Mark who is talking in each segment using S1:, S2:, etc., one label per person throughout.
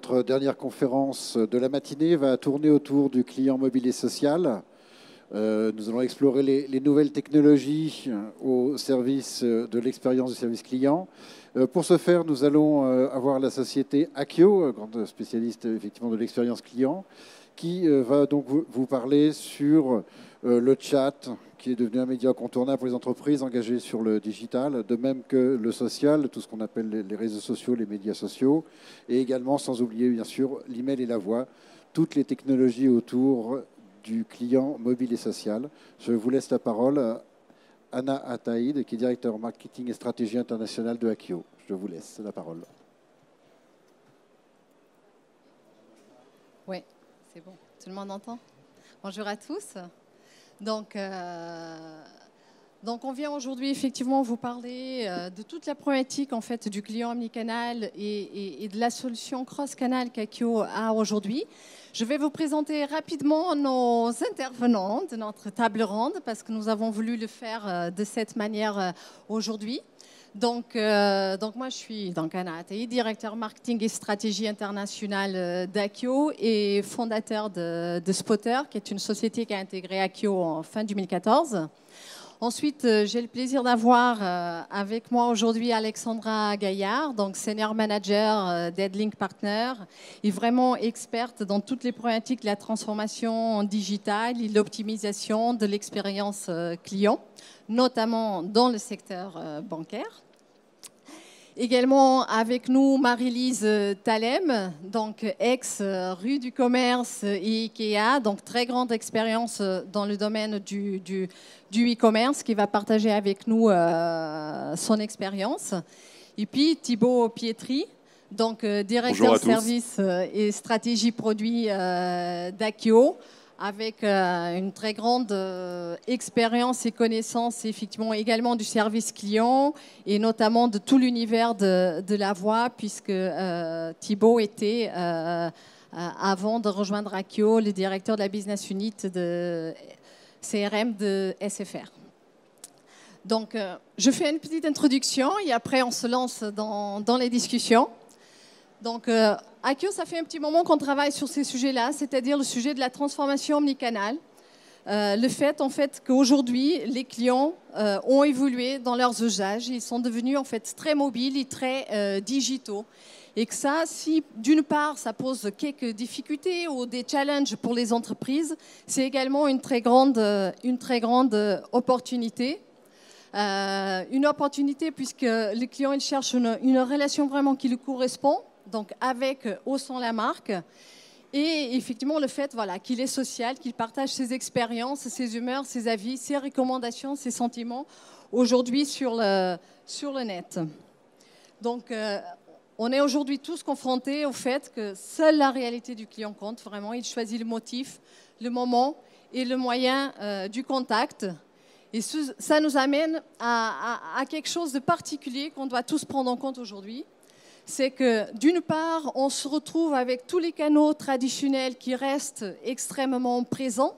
S1: notre dernière conférence de la matinée va tourner autour du client mobile et social. Nous allons explorer les nouvelles technologies au service de l'expérience du service client. Pour ce faire, nous allons avoir la société Akio, grande spécialiste effectivement de l'expérience client, qui va donc vous parler sur le chat, qui est devenu un média incontournable pour les entreprises engagées sur le digital, de même que le social, tout ce qu'on appelle les réseaux sociaux, les médias sociaux, et également, sans oublier bien sûr, l'email et la voix, toutes les technologies autour du client mobile et social. Je vous laisse la parole à Anna Ataïd, qui est directeur marketing et stratégie internationale de Akio. Je vous laisse la parole.
S2: Oui, c'est bon. Tout le monde entend? Bonjour à tous. Donc on vient aujourd'hui effectivement vous parler de toute la problématique en fait du client omnicanal et de la solution cross-canal qu'Akio a aujourd'hui. Je vais vous présenter rapidement nos intervenants de notre table ronde parce que nous avons voulu le faire de cette manière aujourd'hui. Donc moi, je suis Anna Ataïd, directeur marketing et stratégie internationale d'Akio et fondateur de Spotter, qui est une société qui a intégré Akio en fin 2014. Ensuite, j'ai le plaisir d'avoir avec moi aujourd'hui Alexandra Gaillard, donc senior manager d'Edlink Partner, et vraiment experte dans toutes les problématiques de la transformation digitale et l'optimisation de l'expérience client, notamment dans le secteur bancaire. Également avec nous Marie-Lise Talem, donc ex-rue du commerce et IKEA, donc très grande expérience dans le domaine du e-commerce, qui va partager avec nous son expérience. Et puis Thibaut Pietri, donc directeur service et stratégie produit d'Akio, avec une très grande expérience et connaissance effectivement également du service client et notamment de tout l'univers de la voix, puisque Thibaut était, avant de rejoindre Akio, le directeur de la business unit de CRM de SFR. Donc, je fais une petite introduction et après on se lance dans les discussions. Donc, Akio, ça fait un petit moment qu'on travaille sur ces sujets-là, c'est-à-dire le sujet de la transformation omnicanal. Le fait, en fait, qu'aujourd'hui, les clients ont évolué dans leurs usages. Ils sont devenus, en fait, très mobiles et très digitaux. Et que ça, si d'une part, ça pose quelques difficultés ou des challenges pour les entreprises, c'est également une très grande opportunité. Une opportunité puisque les clients ils cherchent une relation vraiment qui lui correspond, donc avec ou sans la marque, et effectivement le fait voilà, qu'il est social, qu'il partage ses expériences, ses humeurs, ses avis, ses recommandations, ses sentiments aujourd'hui sur le net. Donc on est aujourd'hui tous confrontés au fait que seule la réalité du client compte, vraiment il choisit le motif, le moment et le moyen du contact. Et ça nous amène à quelque chose de particulier qu'on doit tous prendre en compte aujourd'hui. C'est que d'une part, on se retrouve avec tous les canaux traditionnels qui restent extrêmement présents.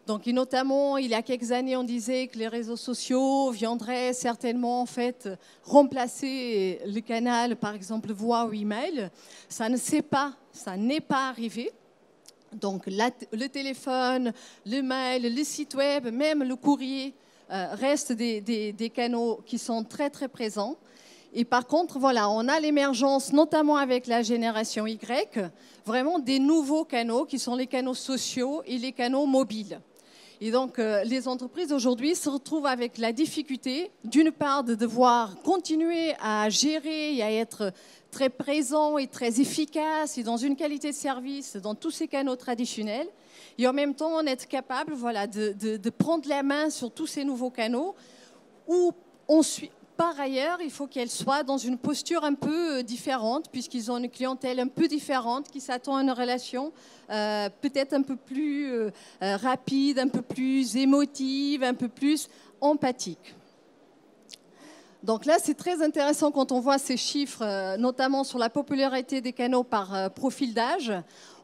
S2: Donc, et notamment, il y a quelques années, on disait que les réseaux sociaux viendraient certainement en fait, remplacer le canal, par exemple, voix ou email. Ça n'est pas arrivé. Donc, le téléphone, le mail, le site web, même le courrier restent des canaux qui sont très, très présents. Et par contre, voilà, on a l'émergence, notamment avec la génération Y, vraiment des nouveaux canaux qui sont les canaux sociaux et les canaux mobiles. Et donc, les entreprises aujourd'hui se retrouvent avec la difficulté, d'une part, de devoir continuer à gérer et à être très présent et très efficace et dans une qualité de service dans tous ces canaux traditionnels. Et en même temps, on est capable voilà, de prendre la main sur tous ces nouveaux canaux où on suit. Par ailleurs, il faut qu'elles soient dans une posture un peu différente, puisqu'ils ont une clientèle un peu différente qui s'attend à une relation peut-être un peu plus rapide, un peu plus émotive, un peu plus empathique. Donc là, c'est très intéressant quand on voit ces chiffres, notamment sur la popularité des canaux par profil d'âge.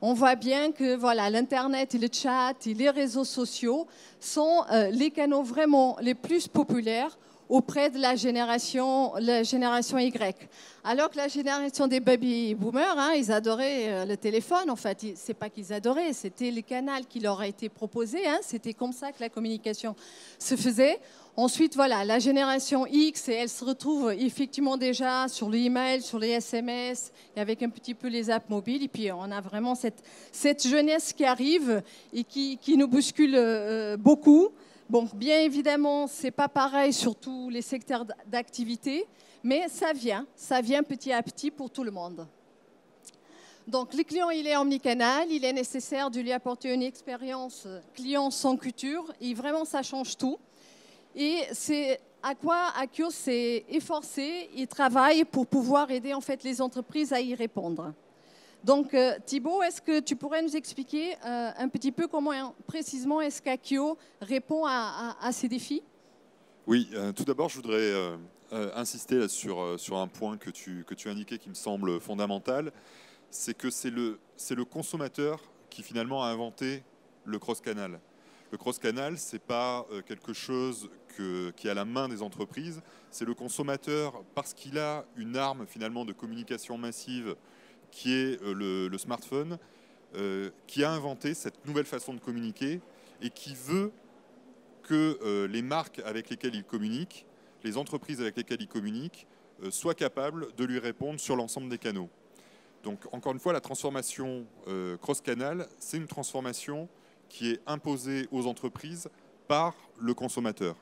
S2: On voit bien que voilà, l'Internet et le chat et les réseaux sociaux sont les canaux vraiment les plus populaires auprès de la génération Y. Alors que la génération des baby boomers, hein, ils adoraient le téléphone. En fait, c'est pas qu'ils adoraient, c'était le canal qui leur a été proposé. Hein, c'était comme ça que la communication se faisait. Ensuite, voilà, la génération X, elle se retrouve effectivement déjà sur l'email, sur les SMS, et avec un petit peu les apps mobiles. Et puis, on a vraiment cette jeunesse qui arrive et qui nous bouscule beaucoup. Bon, bien évidemment, ce n'est pas pareil sur tous les secteurs d'activité, mais ça vient petit à petit pour tout le monde. Donc, le client, il est omnicanal, il est nécessaire de lui apporter une expérience client sans couture, et vraiment, ça change tout. Et c'est à quoi Akio s'est efforcé et travaille pour pouvoir aider en fait les entreprises à y répondre. Donc Thibaut, est-ce que tu pourrais nous expliquer un petit peu comment précisément est-ce qu'Akio répond à ces défis?
S3: Oui, tout d'abord je voudrais insister là sur un point que tu indiquais qui me semble fondamental, c'est que c'est le consommateur qui finalement a inventé le cross-canal. Le cross-canal, ce n'est pas quelque chose qui est à la main des entreprises, c'est le consommateur, parce qu'il a une arme finalement de communication massive qui est le smartphone, qui a inventé cette nouvelle façon de communiquer et qui veut que les marques avec lesquelles il communique, les entreprises avec lesquelles il communique, soient capables de lui répondre sur l'ensemble des canaux. Donc encore une fois, la transformation cross-canal, c'est une transformation qui est imposée aux entreprises par le consommateur.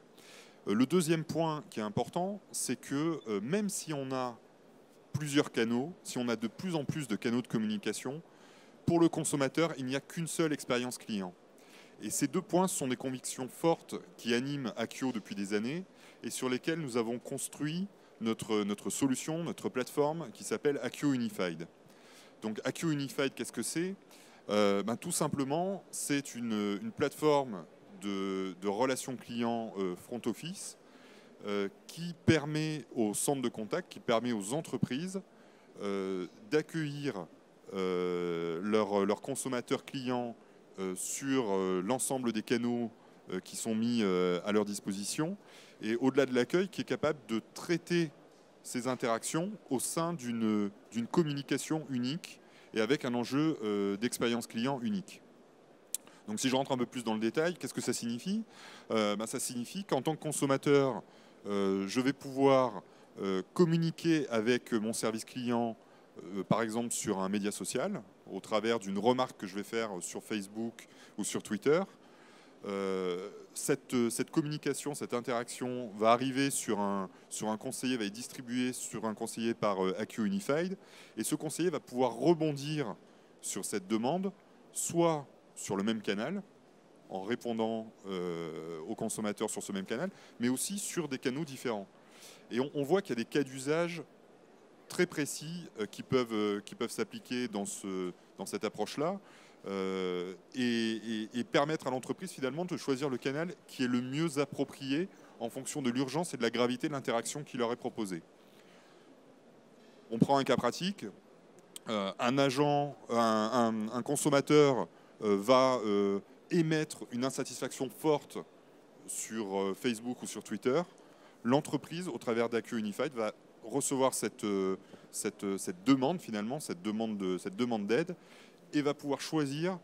S3: Le deuxième point qui est important, c'est que même si on a plusieurs canaux, si on a de plus en plus de canaux de communication, pour le consommateur, il n'y a qu'une seule expérience client. Et ces deux points sont des convictions fortes qui animent Akio depuis des années et sur lesquelles nous avons construit notre solution, notre plateforme qui s'appelle Akio Unified. Donc Akio Unified, qu'est-ce que c'est ? Tout simplement, c'est une plateforme de relations clients front office qui permet aux centres de contact, qui permet aux entreprises d'accueillir leurs consommateurs clients sur l'ensemble des canaux qui sont mis à leur disposition et au-delà de l'accueil, qui est capable de traiter ces interactions au sein d'une communication unique et avec un enjeu d'expérience client unique. Donc si je rentre un peu plus dans le détail, qu'est-ce que ça signifie ? Ça signifie qu'en tant que consommateur, je vais pouvoir communiquer avec mon service client, par exemple sur un média social, au travers d'une remarque que je vais faire sur Facebook ou sur Twitter. Cette communication, cette interaction va arriver sur un conseiller, va être distribuée sur un conseiller par Akio Unified, et ce conseiller va pouvoir rebondir sur cette demande, soit sur le même canal, en répondant aux consommateurs sur ce même canal, mais aussi sur des canaux différents. Et on voit qu'il y a des cas d'usage très précis qui peuvent s'appliquer dans cette approche-là et permettre à l'entreprise finalement de choisir le canal qui est le mieux approprié en fonction de l'urgence et de la gravité de l'interaction qui leur est proposée. On prend un cas pratique. Un consommateur va émettre une insatisfaction forte sur Facebook ou sur Twitter. L'entreprise, au travers d'Akio Unified, va recevoir cette demande finalement, cette demande d'aide, et va pouvoir choisir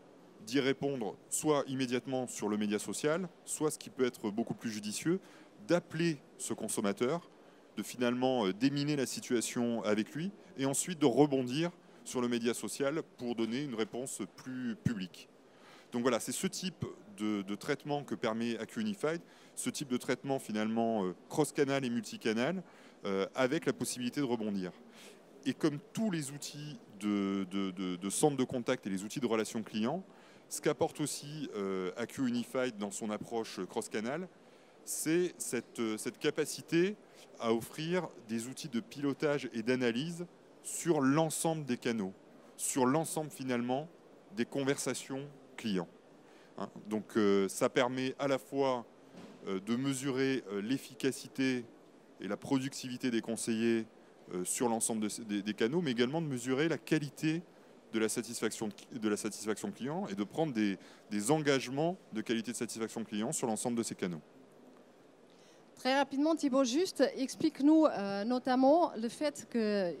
S3: d'y répondre soit immédiatement sur le média social, soit, ce qui peut être beaucoup plus judicieux, d'appeler ce consommateur, de finalement déminer la situation avec lui, et ensuite de rebondir sur le média social pour donner une réponse plus publique. Donc voilà, c'est ce type de traitement que permet Akio Unified, ce type de traitement finalement cross-canal et multicanal, avec la possibilité de rebondir. Et comme tous les outils de centre de contact et les outils de relation client, ce qu'apporte aussi Akio Unified dans son approche cross-canal, c'est cette capacité à offrir des outils de pilotage et d'analyse sur l'ensemble des canaux, sur l'ensemble finalement des conversations clients. Donc ça permet à la fois de mesurer l'efficacité et la productivité des conseillers sur l'ensemble des canaux, mais également de mesurer la qualité de la satisfaction client et de prendre des engagements de qualité de satisfaction client sur l'ensemble de ces canaux.
S2: Très rapidement, Thibaut, juste explique-nous notamment le fait que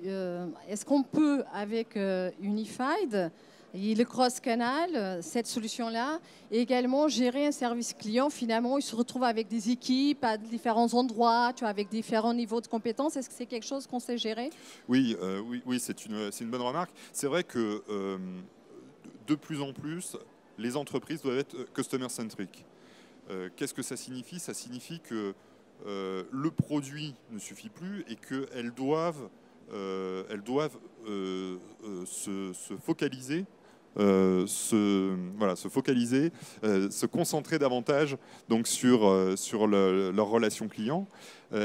S2: est-ce qu'on peut avec Unified et le cross-canal, cette solution-là, et également gérer un service client. Finalement, il se retrouve avec des équipes à différents endroits, tu vois, avec différents niveaux de compétences. Est-ce que c'est quelque chose qu'on sait gérer?
S3: Oui, oui, c'est une bonne remarque. C'est vrai que de plus en plus, les entreprises doivent être customer-centric. Qu'est-ce que ça signifie? Ça signifie que le produit ne suffit plus et qu'elles doivent, se focaliser, se concentrer davantage donc, sur leur relation client.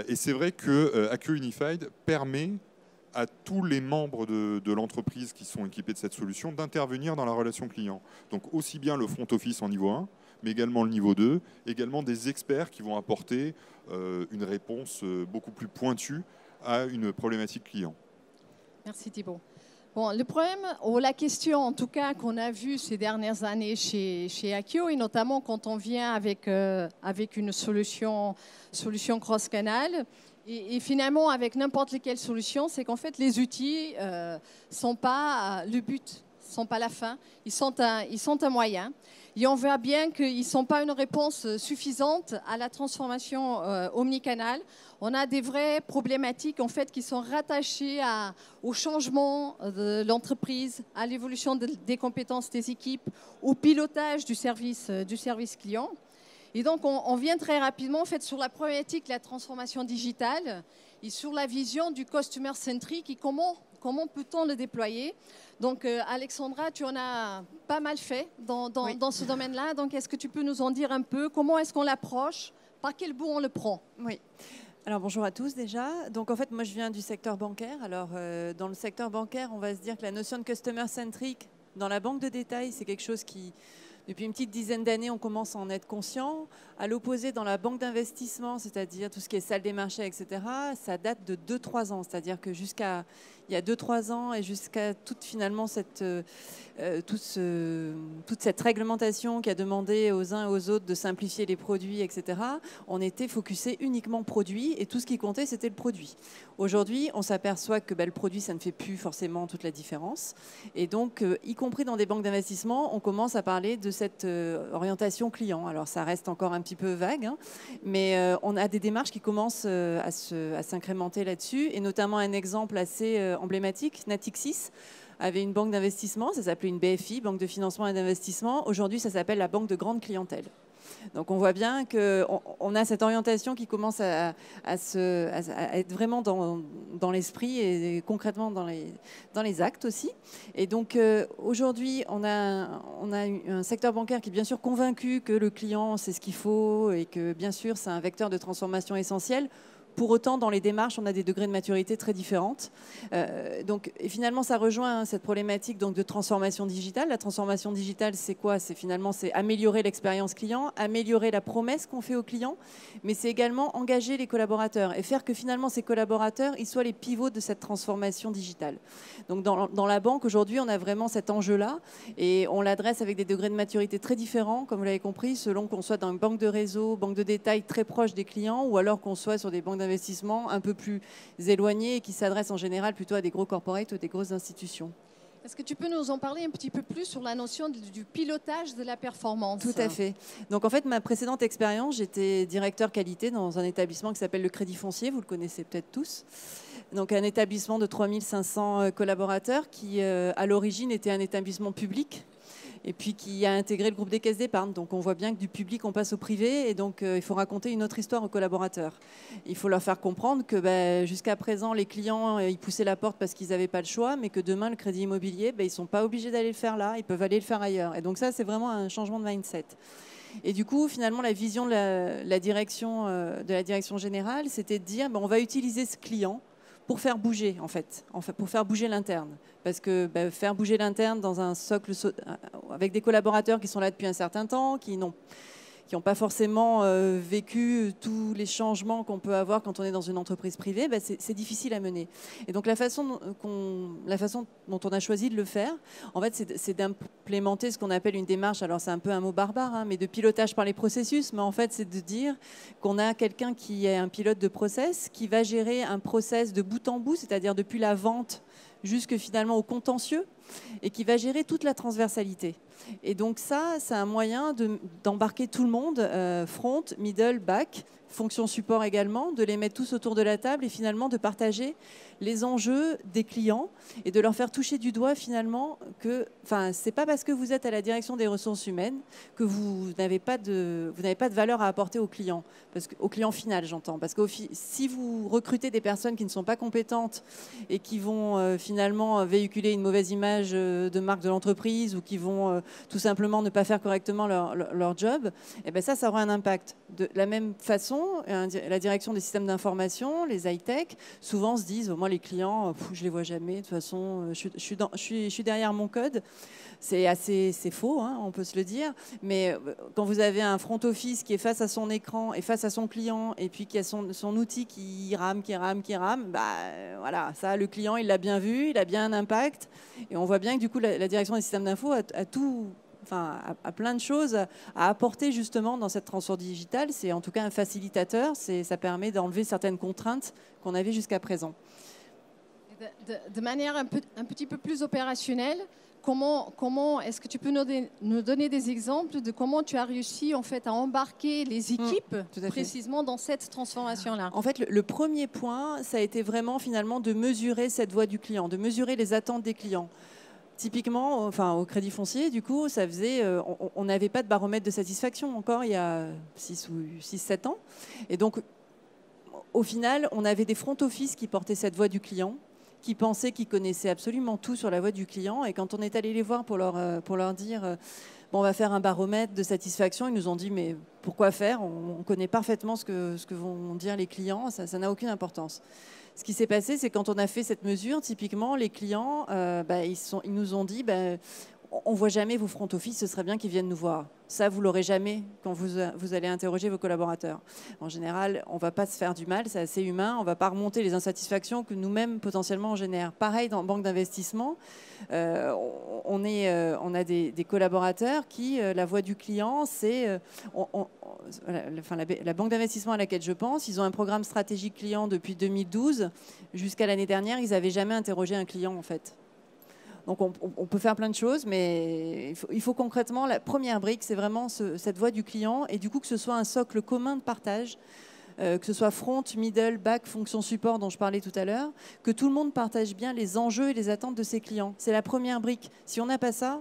S3: Et c'est vrai que Acqueo Unified permet à tous les membres de l'entreprise qui sont équipés de cette solution d'intervenir dans la relation client. Donc aussi bien le front office en niveau 1, mais également le niveau 2, également des experts qui vont apporter une réponse beaucoup plus pointue à une problématique client.
S2: Merci Thibaut. Bon, le problème, ou la question en tout cas qu'on a vue ces dernières années chez Acqueo, et notamment quand on vient avec une solution cross-canal, et finalement avec n'importe quelle solution, c'est qu'en fait les outils ne sont pas le but, ne sont pas la fin, ils sont un moyen. Et on voit bien qu'ils ne sont pas une réponse suffisante à la transformation omnicanale. On a des vraies problématiques en fait, qui sont rattachées au changement de l'entreprise, à l'évolution des compétences des équipes, au pilotage du service client. Et donc, on vient très rapidement en fait, sur la problématique de la transformation digitale et sur la vision du customer-centric et comment peut-on le déployer. Donc, Alexandra, tu en as pas mal fait dans ce domaine-là. Donc, est-ce que tu peux nous en dire un peu? Comment est-ce qu'on l'approche? Par quel bout on le prend?
S4: Oui. Alors, bonjour à tous déjà. Donc, en fait, moi, je viens du secteur bancaire. Alors, dans le secteur bancaire, on va se dire que la notion de customer-centric dans la banque de détail, c'est quelque chose qui... Depuis une petite dizaine d'années, on commence à en être conscient. À l'opposé, dans la banque d'investissement, c'est-à-dire tout ce qui est salle des marchés, etc., ça date de 2-3 ans. C'est-à-dire que jusqu'à il y a 2-3 ans et jusqu'à toute finalement toute cette réglementation qui a demandé aux uns et aux autres de simplifier les produits, etc., on était focusé uniquement produit et tout ce qui comptait, c'était le produit. Aujourd'hui, on s'aperçoit que le produit, ça ne fait plus forcément toute la différence. Et donc, y compris dans des banques d'investissement, on commence à parler de cette orientation client. Alors, ça reste encore un petit peu vague, hein, mais on a des démarches qui commencent à s'incrémenter là-dessus, et notamment un exemple assez emblématique, Natixis avait une banque d'investissement, ça s'appelait une BFI, Banque de financement et d'investissement. Aujourd'hui, ça s'appelle la Banque de grande clientèle. Donc on voit bien qu'on a cette orientation qui commence à être vraiment dans l'esprit et concrètement dans les actes aussi. Et donc aujourd'hui, on a un secteur bancaire qui est bien sûr convaincu que le client, c'est ce qu'il faut et que bien sûr, c'est un vecteur de transformation essentiel. Pour autant, dans les démarches, on a des degrés de maturité très différentes. Et finalement, ça rejoint cette problématique donc, de transformation digitale. La transformation digitale, c'est quoi? C'est améliorer l'expérience client, améliorer la promesse qu'on fait aux clients, mais c'est également engager les collaborateurs et faire que finalement, ces collaborateurs, ils soient les pivots de cette transformation digitale. Donc, dans la banque, aujourd'hui, on a vraiment cet enjeu-là et on l'adresse avec des degrés de maturité très différents, comme vous l'avez compris, selon qu'on soit dans une banque de réseau, banque de détail très proche des clients ou alors qu'on soit sur des banques d'investissement un peu plus éloignées et qui s'adressent en général plutôt à des gros corporates ou des grosses institutions.
S2: Est-ce que tu peux nous en parler un petit peu plus sur la notion du pilotage de la performance?
S4: Tout à fait. Donc en fait, ma précédente expérience, j'étais directeur qualité dans un établissement qui s'appelle le Crédit Foncier, vous le connaissez peut-être tous. Donc un établissement de 3500 collaborateurs qui, à l'origine, était un établissement public et puis qui a intégré le groupe des caisses d'épargne. Donc on voit bien que du public, on passe au privé, et donc il faut raconter une autre histoire aux collaborateurs. Il faut leur faire comprendre que jusqu'à présent, les clients, ils poussaient la porte parce qu'ils n'avaient pas le choix, mais que demain, le crédit immobilier, ils ne sont pas obligés d'aller le faire là, ils peuvent aller le faire ailleurs. Et donc ça, c'est vraiment un changement de mindset. Et du coup, finalement, la vision de la direction générale, c'était de dire, on va utiliser ce client pour faire bouger, en fait, pour faire bouger l'interne. Parce que faire bouger l'interne dans un socle avec des collaborateurs qui sont là depuis un certain temps, qui qui n'ont pas forcément vécu tous les changements qu'on peut avoir quand on est dans une entreprise privée, ben c'est difficile à mener. Et donc la façon dont on a choisi de le faire, en fait, c'est d'implémenter ce qu'on appelle une démarche, alors c'est un peu un mot barbare, hein, mais de pilotage par les processus, mais en fait c'est de dire qu'on a quelqu'un qui est un pilote de process, qui va gérer un process de bout en bout, c'est-à-dire depuis la vente jusque finalement au contentieux, et qui va gérer toute la transversalité. Et donc ça, c'est un moyen d'embarquer tout le monde, front, middle, back, fonction support également, de les mettre tous autour de la table et finalement de partager les enjeux des clients et de leur faire toucher du doigt finalement que, enfin, c'est pas parce que vous êtes à la direction des ressources humaines que vous n'avez pas de valeur à apporter au client, au client final, j'entends. Parce que si vous recrutez des personnes qui ne sont pas compétentes et qui vont finalement véhiculer une mauvaise image de marque de l'entreprise ou qui vont tout simplement ne pas faire correctement leur job, et ben ça aura un impact. De la même façon, la direction des systèmes d'information, les high-tech, souvent se disent, moi les clients, je les vois jamais, de toute façon, je suis derrière mon code. C'est faux, hein, on peut se le dire, mais quand vous avez un front office qui est face à son écran et face à son client et puis qui a son outil qui rame, bah, voilà, ça, le client, il l'a bien vu, il a bien un impact, et on voit bien que du coup, la direction des systèmes d'info a plein de choses à apporter justement dans cette transformation digitale. C'est en tout cas un facilitateur, ça permet d'enlever certaines contraintes qu'on avait jusqu'à présent.
S2: De manière un petit peu plus opérationnelle, comment est-ce que tu peux nous donner des exemples de comment tu as réussi en fait à embarquer les équipes précisément dans cette transformation-là?
S4: En fait, le premier point, ça a été vraiment finalement de mesurer cette voix du client, de mesurer les attentes des clients. Typiquement, enfin, au Crédit Foncier, du coup, ça faisait, on n'avait pas de baromètre de satisfaction encore il y a 6-7 ans. Et donc, au final, on avait des front office qui portaient cette voix du client, qui pensaient qu'ils connaissaient absolument tout sur la voix du client. Et quand on est allé les voir pour leur dire bon, on va faire un baromètre de satisfaction, ils nous ont dit mais pourquoi faire? On connaît parfaitement ce que vont dire les clients, ça n'a aucune importance. Ce qui s'est passé, c'est quand on a fait cette mesure, typiquement, les clients, ils nous ont dit on ne voit jamais vos front office, ce serait bien qu'ils viennent nous voir. Ça, vous ne l'aurez jamais quand vous allez interroger vos collaborateurs. En général, on ne va pas se faire du mal, c'est assez humain. On ne va pas remonter les insatisfactions que nous-mêmes, potentiellement, on génère. Pareil, dans banque d'investissement, on a des collaborateurs qui, la voix du client, c'est... la banque d'investissement à laquelle je pense, ils ont un programme stratégique client depuis 2012. Jusqu'à l'année dernière, ils n'avaient jamais interrogé un client, en fait. Donc on peut faire plein de choses, mais il faut concrètement, la première brique, c'est vraiment cette voix du client, et du coup que ce soit un socle commun de partage, que ce soit front, middle, back, fonction support dont je parlais tout à l'heure, que tout le monde partage bien les enjeux et les attentes de ses clients. C'est la première brique. Si on n'a pas ça,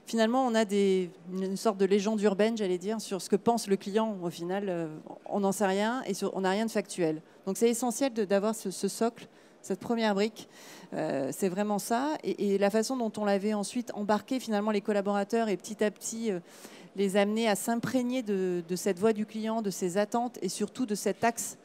S4: finalement on a une sorte de légende urbaine, j'allais dire, sur ce que pense le client. Au final, on n'en sait rien et on n'a rien de factuel. Donc c'est essentiel d'avoir ce socle, cette première brique, c'est vraiment ça. Et la façon dont on l'avait ensuite embarqué finalement les collaborateurs et petit à petit les amener à s'imprégner de cette voix du client, de ses attentes et surtout de cet axe.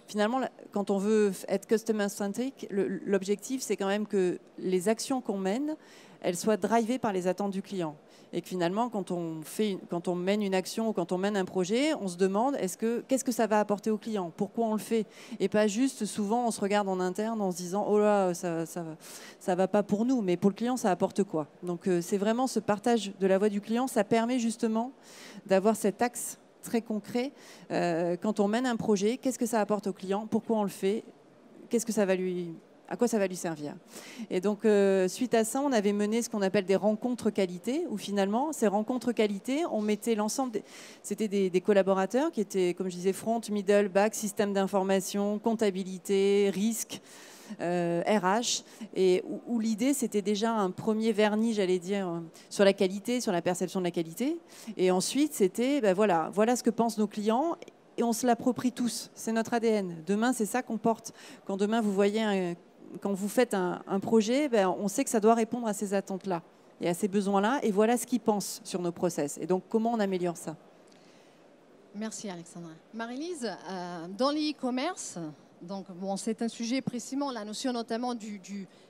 S4: Finalement, quand on veut être customer-centric, l'objectif, c'est quand même que les actions qu'on mène, elles soient drivées par les attentes du client. Et que finalement, quand on mène une action ou quand on mène un projet, on se demande qu'est-ce que ça va apporter au client? Pourquoi on le fait? Et pas juste, souvent, on se regarde en interne en se disant « Oh là, ça va pas pour nous, mais pour le client, ça apporte quoi ?» Donc, c'est vraiment ce partage de la voix du client. Ça permet justement d'avoir cet axe très concret. Quand on mène un projet, qu'est-ce que ça apporte au client? Pourquoi on le fait? À quoi ça va lui servir? Et donc, suite à ça, on avait mené ce qu'on appelle des rencontres qualité, où finalement, ces rencontres qualité, on mettait l'ensemble, c'était des collaborateurs qui étaient, comme je disais, front, middle, back, système d'information, comptabilité, risque, RH, et où l'idée, c'était déjà un premier vernis, j'allais dire, sur la qualité, sur la perception de la qualité. Et ensuite, c'était, voilà ce que pensent nos clients, et on se l'approprie tous. C'est notre ADN. Demain, c'est ça qu'on porte. Quand demain, quand vous faites un projet, on sait que ça doit répondre à ces attentes-là et à ces besoins-là. Et voilà ce qu'ils pensent sur nos process. Et donc, comment on améliore ça?
S2: Merci, Alexandra. Marie-Lise, dans l'e-commerce, donc, c'est un sujet précisément, la notion notamment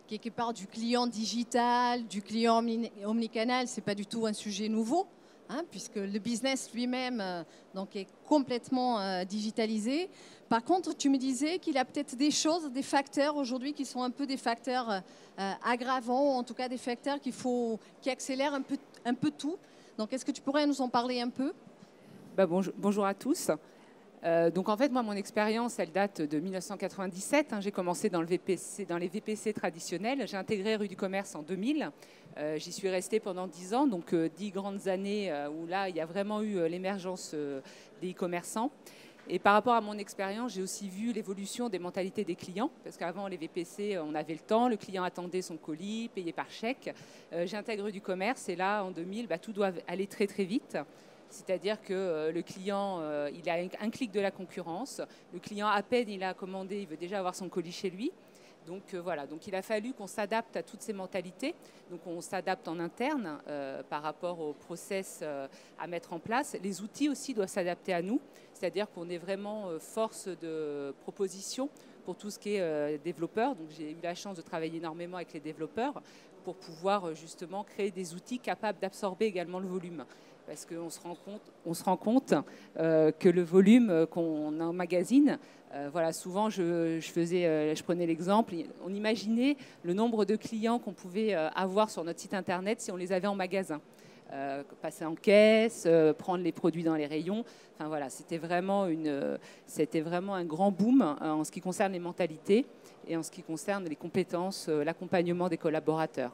S2: quelque part du client digital, du client omnicanal, ce n'est pas du tout un sujet nouveau. hein, puisque le business lui-même donc est complètement digitalisé. Par contre, tu me disais qu'il y a peut-être des choses, des facteurs aujourd'hui qui sont un peu des facteurs aggravants, ou en tout cas des facteurs qui accélèrent un peu tout. Donc, est-ce que tu pourrais nous en parler un peu?
S5: Bonjour à tous. Donc en fait, moi, mon expérience, elle date de 1997. J'ai commencé dans les VPC traditionnels. J'ai intégré Rue du Commerce en 2000. J'y suis restée pendant 10 ans, donc 10 grandes années où là, il y a vraiment eu l'émergence des e-commerçants. Et par rapport à mon expérience, j'ai aussi vu l'évolution des mentalités des clients, parce qu'avant, les VPC, on avait le temps, le client attendait son colis, payé par chèque. J'intègre Rue du Commerce et là, en 2000, tout doit aller très très vite. C'est-à-dire que le client, il a un clic de la concurrence. Le client, à peine il a commandé, il veut déjà avoir son colis chez lui. Donc voilà, donc il a fallu qu'on s'adapte à toutes ces mentalités. Donc on s'adapte en interne par rapport au process à mettre en place. Les outils aussi doivent s'adapter à nous. C'est-à-dire qu'on est vraiment force de proposition pour tout ce qui est développeur. Donc j'ai eu la chance de travailler énormément avec les développeurs pour pouvoir justement créer des outils capables d'absorber également le volume. Parce qu'on se rend compte que le volume qu'on emmagasine, voilà, souvent je prenais l'exemple, on imaginait le nombre de clients qu'on pouvait avoir sur notre site internet si on les avait en magasin. Passer en caisse, prendre les produits dans les rayons. Enfin, voilà, c'était vraiment un grand boom en ce qui concerne les mentalités et en ce qui concerne les compétences, l'accompagnement des collaborateurs.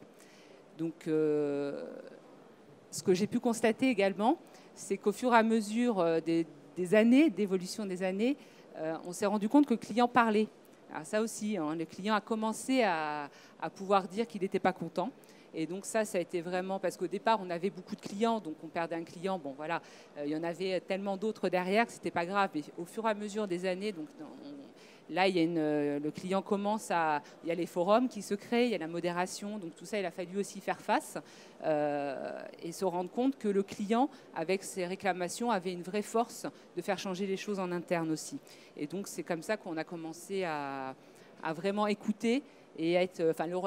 S5: Donc, ce que j'ai pu constater également, c'est qu'au fur et à mesure des années, d'évolution des années, on s'est rendu compte que le client parlait. Alors ça aussi, le client a commencé à pouvoir dire qu'il n'était pas content. Et donc ça a été vraiment, parce qu'au départ, on avait beaucoup de clients, donc on perdait un client. Bon, voilà, il y en avait tellement d'autres derrière que ce n'était pas grave. Mais au fur et à mesure des années, donc là, le client commence il y a les forums qui se créent, il y a la modération, donc tout ça, il a fallu aussi faire face et se rendre compte que le client, avec ses réclamations, avait une vraie force de faire changer les choses en interne aussi. Et donc, c'est comme ça qu'on a commencé à vraiment écouter et être,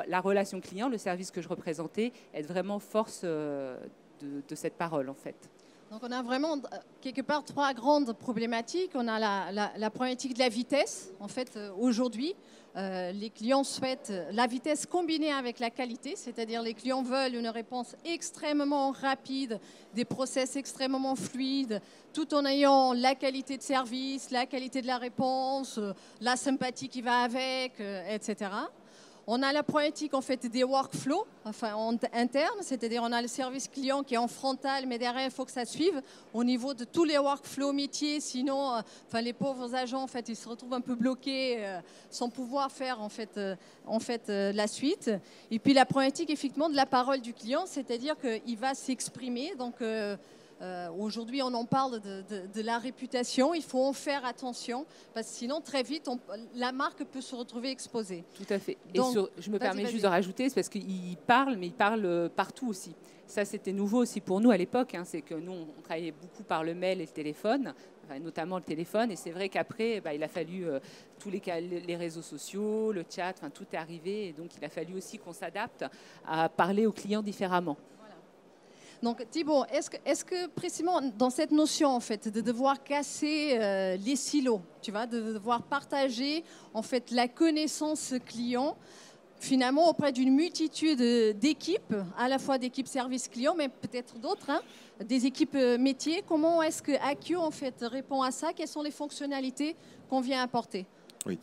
S5: la relation client, le service que je représentais, être vraiment force de cette parole, en fait.
S2: Donc on a vraiment quelque part 3 grandes problématiques. On a la problématique de la vitesse. En fait, aujourd'hui, les clients souhaitent la vitesse combinée avec la qualité, c'est-à-dire les clients veulent une réponse extrêmement rapide, des process extrêmement fluides, tout en ayant la qualité de service, la qualité de la réponse, la sympathie qui va avec, etc. On a la problématique en fait des workflows, enfin internes, c'est-à-dire on a le service client qui est en frontal, mais derrière il faut que ça suive au niveau de tous les workflows métiers, sinon, les pauvres agents en fait ils se retrouvent un peu bloqués sans pouvoir faire en fait la suite. Et puis la problématique effectivement de la parole du client, c'est-à-dire qu'il va s'exprimer, donc aujourd'hui, on en parle de la réputation. Il faut en faire attention parce que sinon, très vite, la marque peut se retrouver exposée.
S5: Tout à fait.
S2: Donc,
S5: et je me permets juste de rajouter, c'est parce qu'il parle, mais il parle partout aussi. Ça, c'était nouveau aussi pour nous à l'époque. C'est que nous, on travaillait beaucoup par le mail et le téléphone, notamment le téléphone. Et c'est vrai qu'après, il a fallu tous les réseaux sociaux, le chat, tout est arrivé. Et donc, il a fallu aussi qu'on s'adapte à parler aux clients différemment.
S2: Donc Thibaut, est-ce que précisément dans cette notion en fait de devoir casser les silos, tu vois, de devoir partager en fait la connaissance client finalement auprès d'une multitude d'équipes, à la fois d'équipes service client, mais peut-être d'autres, des équipes métiers, comment est-ce que Acquio en fait répond à ça? Quelles sont les fonctionnalités qu'on vient apporter?
S3: Oui.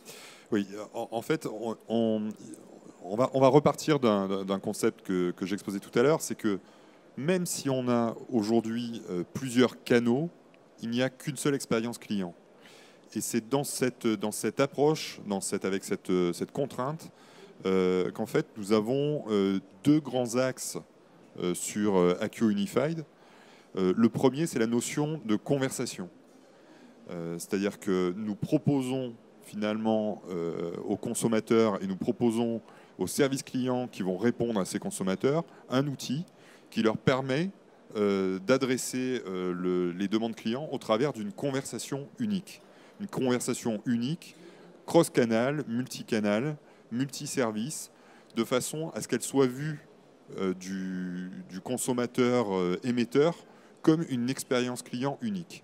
S3: En fait, on va repartir d'un concept que j'exposais tout à l'heure, c'est que même si on a aujourd'hui plusieurs canaux, il n'y a qu'une seule expérience client. Et c'est dans cette approche, avec cette contrainte, qu'en fait nous avons 2 grands axes sur Acquio Unified. Le premier, c'est la notion de conversation. C'est-à-dire que nous proposons finalement aux consommateurs et nous proposons aux services clients qui vont répondre à ces consommateurs un outil qui leur permet d'adresser les demandes clients au travers d'une conversation unique. Une conversation unique, cross-canal, multicanal, multiservice, de façon à ce qu'elle soit vue du consommateur émetteur comme une expérience client unique.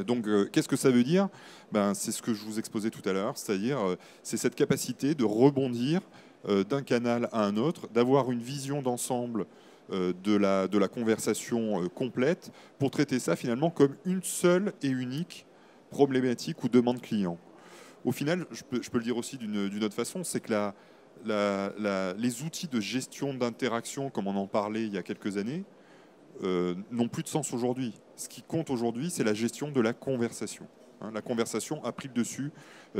S3: Donc, qu'est-ce que ça veut dire? C'est ce que je vous exposais tout à l'heure, c'est-à-dire c'est cette capacité de rebondir d'un canal à un autre, d'avoir une vision d'ensemble de la conversation complète pour traiter ça finalement comme une seule et unique problématique ou demande client. Au final, je peux le dire aussi d'une autre façon, c'est que les outils de gestion d'interaction, comme on en parlait il y a quelques années, n'ont plus de sens aujourd'hui. Ce qui compte aujourd'hui, c'est la gestion de la conversation. La conversation a pris le dessus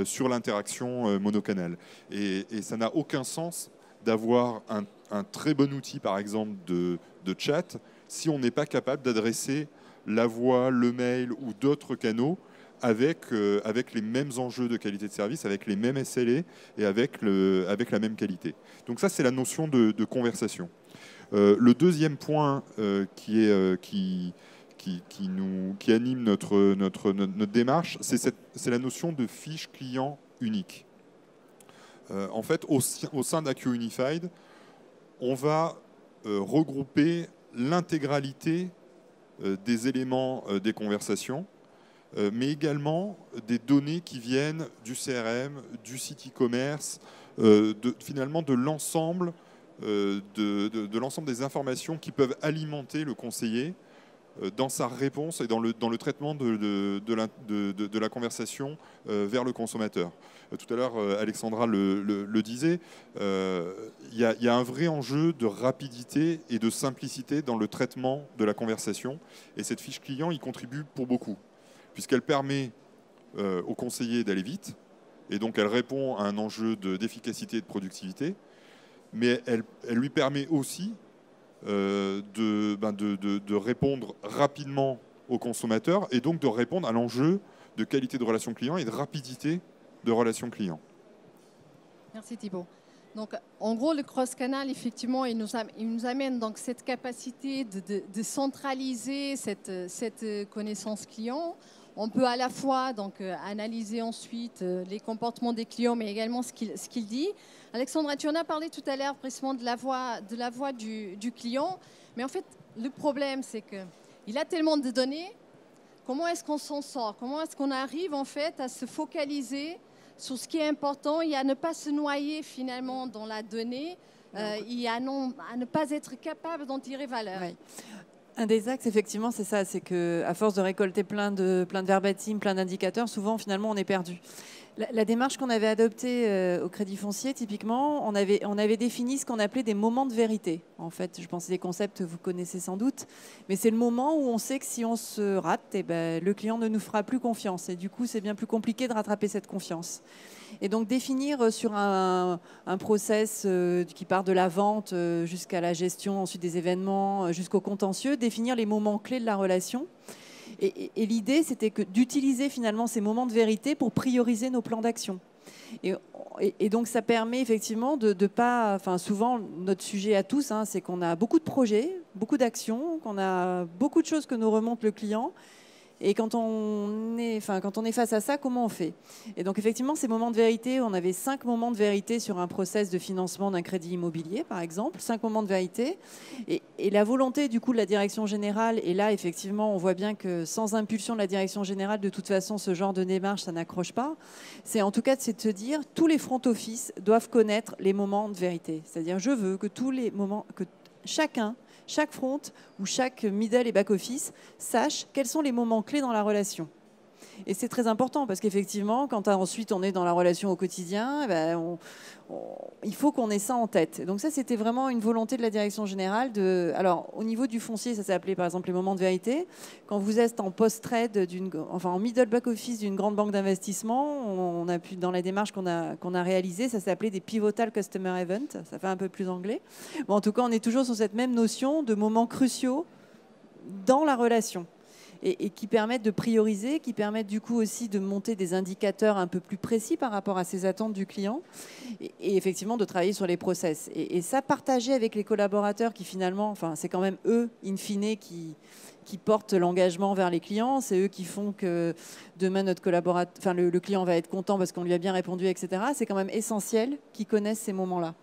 S3: sur l'interaction monocanal. Et ça n'a aucun sens d'avoir un très bon outil, par exemple, de chat, si on n'est pas capable d'adresser la voix, le mail ou d'autres canaux avec les mêmes enjeux de qualité de service, avec les mêmes SLA et avec la même qualité. Donc ça, c'est la notion de conversation. Le deuxième point qui anime notre démarche, c'est la notion de fiche client unique. En fait, au sein d'Acqueo Unified, on va regrouper l'intégralité des éléments des conversations, mais également des données qui viennent du CRM, du site e-commerce, finalement de l'ensemble des informations qui peuvent alimenter le conseiller dans sa réponse et dans le traitement de la conversation vers le consommateur. Tout à l'heure, Alexandra le disait, il y a un vrai enjeu de rapidité et de simplicité dans le traitement de la conversation. Et cette fiche client y contribue pour beaucoup, puisqu'elle permet au conseiller d'aller vite, et donc elle répond à un enjeu d'efficacité et de productivité, mais elle lui permet aussi de répondre rapidement aux consommateurs et donc de répondre à l'enjeu de qualité de relation client et de rapidité de relation client.
S2: Merci Thibault. Donc, en gros, le cross-canal, effectivement, il nous amène donc cette capacité de centraliser cette connaissance client. On peut à la fois donc, analyser ensuite les comportements des clients, mais également ce qu'il dit. Alexandra, tu en as parlé tout à l'heure précisément de la voix du client. Mais en fait, le problème, c'est qu'il a tellement de données. Comment est-ce qu'on s'en sort? Comment est-ce qu'on arrive en fait à se focaliser sur ce qui est important et à ne pas se noyer finalement dans la donnée et à ne pas être capable d'en tirer valeur?
S4: Oui. Un des axes, effectivement, c'est ça, c'est qu'à force de récolter plein de verbatim, plein d'indicateurs, souvent, finalement, on est perdu. La démarche qu'on avait adoptée au Crédit Foncier, typiquement, on avait défini ce qu'on appelait des moments de vérité. En fait, je pense que c'est des concepts que vous connaissez sans doute, mais c'est le moment où on sait que si on se rate, le client ne nous fera plus confiance. Et du coup, c'est bien plus compliqué de rattraper cette confiance. Et donc, définir sur un process qui part de la vente jusqu'à la gestion, ensuite des événements, jusqu'au contentieux, définir les moments clés de la relation. Et l'idée, c'était d'utiliser finalement ces moments de vérité pour prioriser nos plans d'action. Et donc, ça permet effectivement de pas... Enfin, souvent, notre sujet à tous, c'est qu'on a beaucoup de projets, beaucoup d'actions, qu'on a beaucoup de choses que nous remonte le client. Et quand on est face à ça, comment on fait? Et donc, effectivement, ces moments de vérité, on avait 5 moments de vérité sur un process de financement d'un crédit immobilier, par exemple, 5 moments de vérité. Et la volonté, du coup, de la direction générale, et là, effectivement, on voit bien que sans impulsion de la direction générale, de toute façon, ce genre de démarche, ça n'accroche pas. C'est en tout cas de se dire, tous les front office doivent connaître les moments de vérité. C'est-à-dire, je veux que tous les moments, que chaque front ou chaque middle et back office sache quels sont les moments clés dans la relation. Et c'est très important parce qu'effectivement, quand ensuite on est dans la relation au quotidien, il faut qu'on ait ça en tête. Et donc ça, c'était vraiment une volonté de la direction générale. Alors, au niveau du foncier, ça s'est appelé par exemple les moments de vérité. Quand vous êtes en post-trade, en middle back office d'une grande banque d'investissement, on a pu, dans la démarche qu'on a réalisée, ça s'est appelé des pivotal customer events. Ça fait un peu plus anglais. Bon, en tout cas, on est toujours sur cette même notion de moments cruciaux dans la relation. Et qui permettent de prioriser, qui permettent du coup aussi de monter des indicateurs un peu plus précis par rapport à ces attentes du client et effectivement de travailler sur les process. Et ça, partager avec les collaborateurs qui finalement, c'est quand même eux, in fine, qui portent l'engagement vers les clients. C'est eux qui font que demain, notre collaborateur, le client va être content parce qu'on lui a bien répondu, etc. C'est quand même essentiel qu'ils connaissent ces moments-là.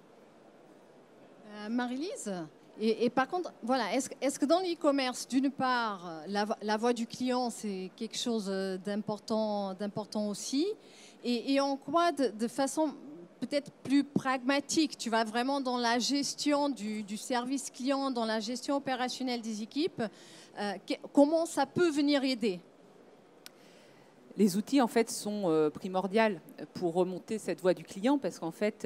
S2: Marie-Lise, Et par contre, voilà, est-ce que dans l'e-commerce, d'une part, la voix du client, c'est quelque chose d'important aussi, et en quoi, de façon peut-être plus pragmatique, tu vas vraiment dans la gestion du service client, dans la gestion opérationnelle des équipes, comment ça peut venir aider?
S5: Les outils, en fait, sont primordiaux pour remonter cette voix du client parce qu'en fait,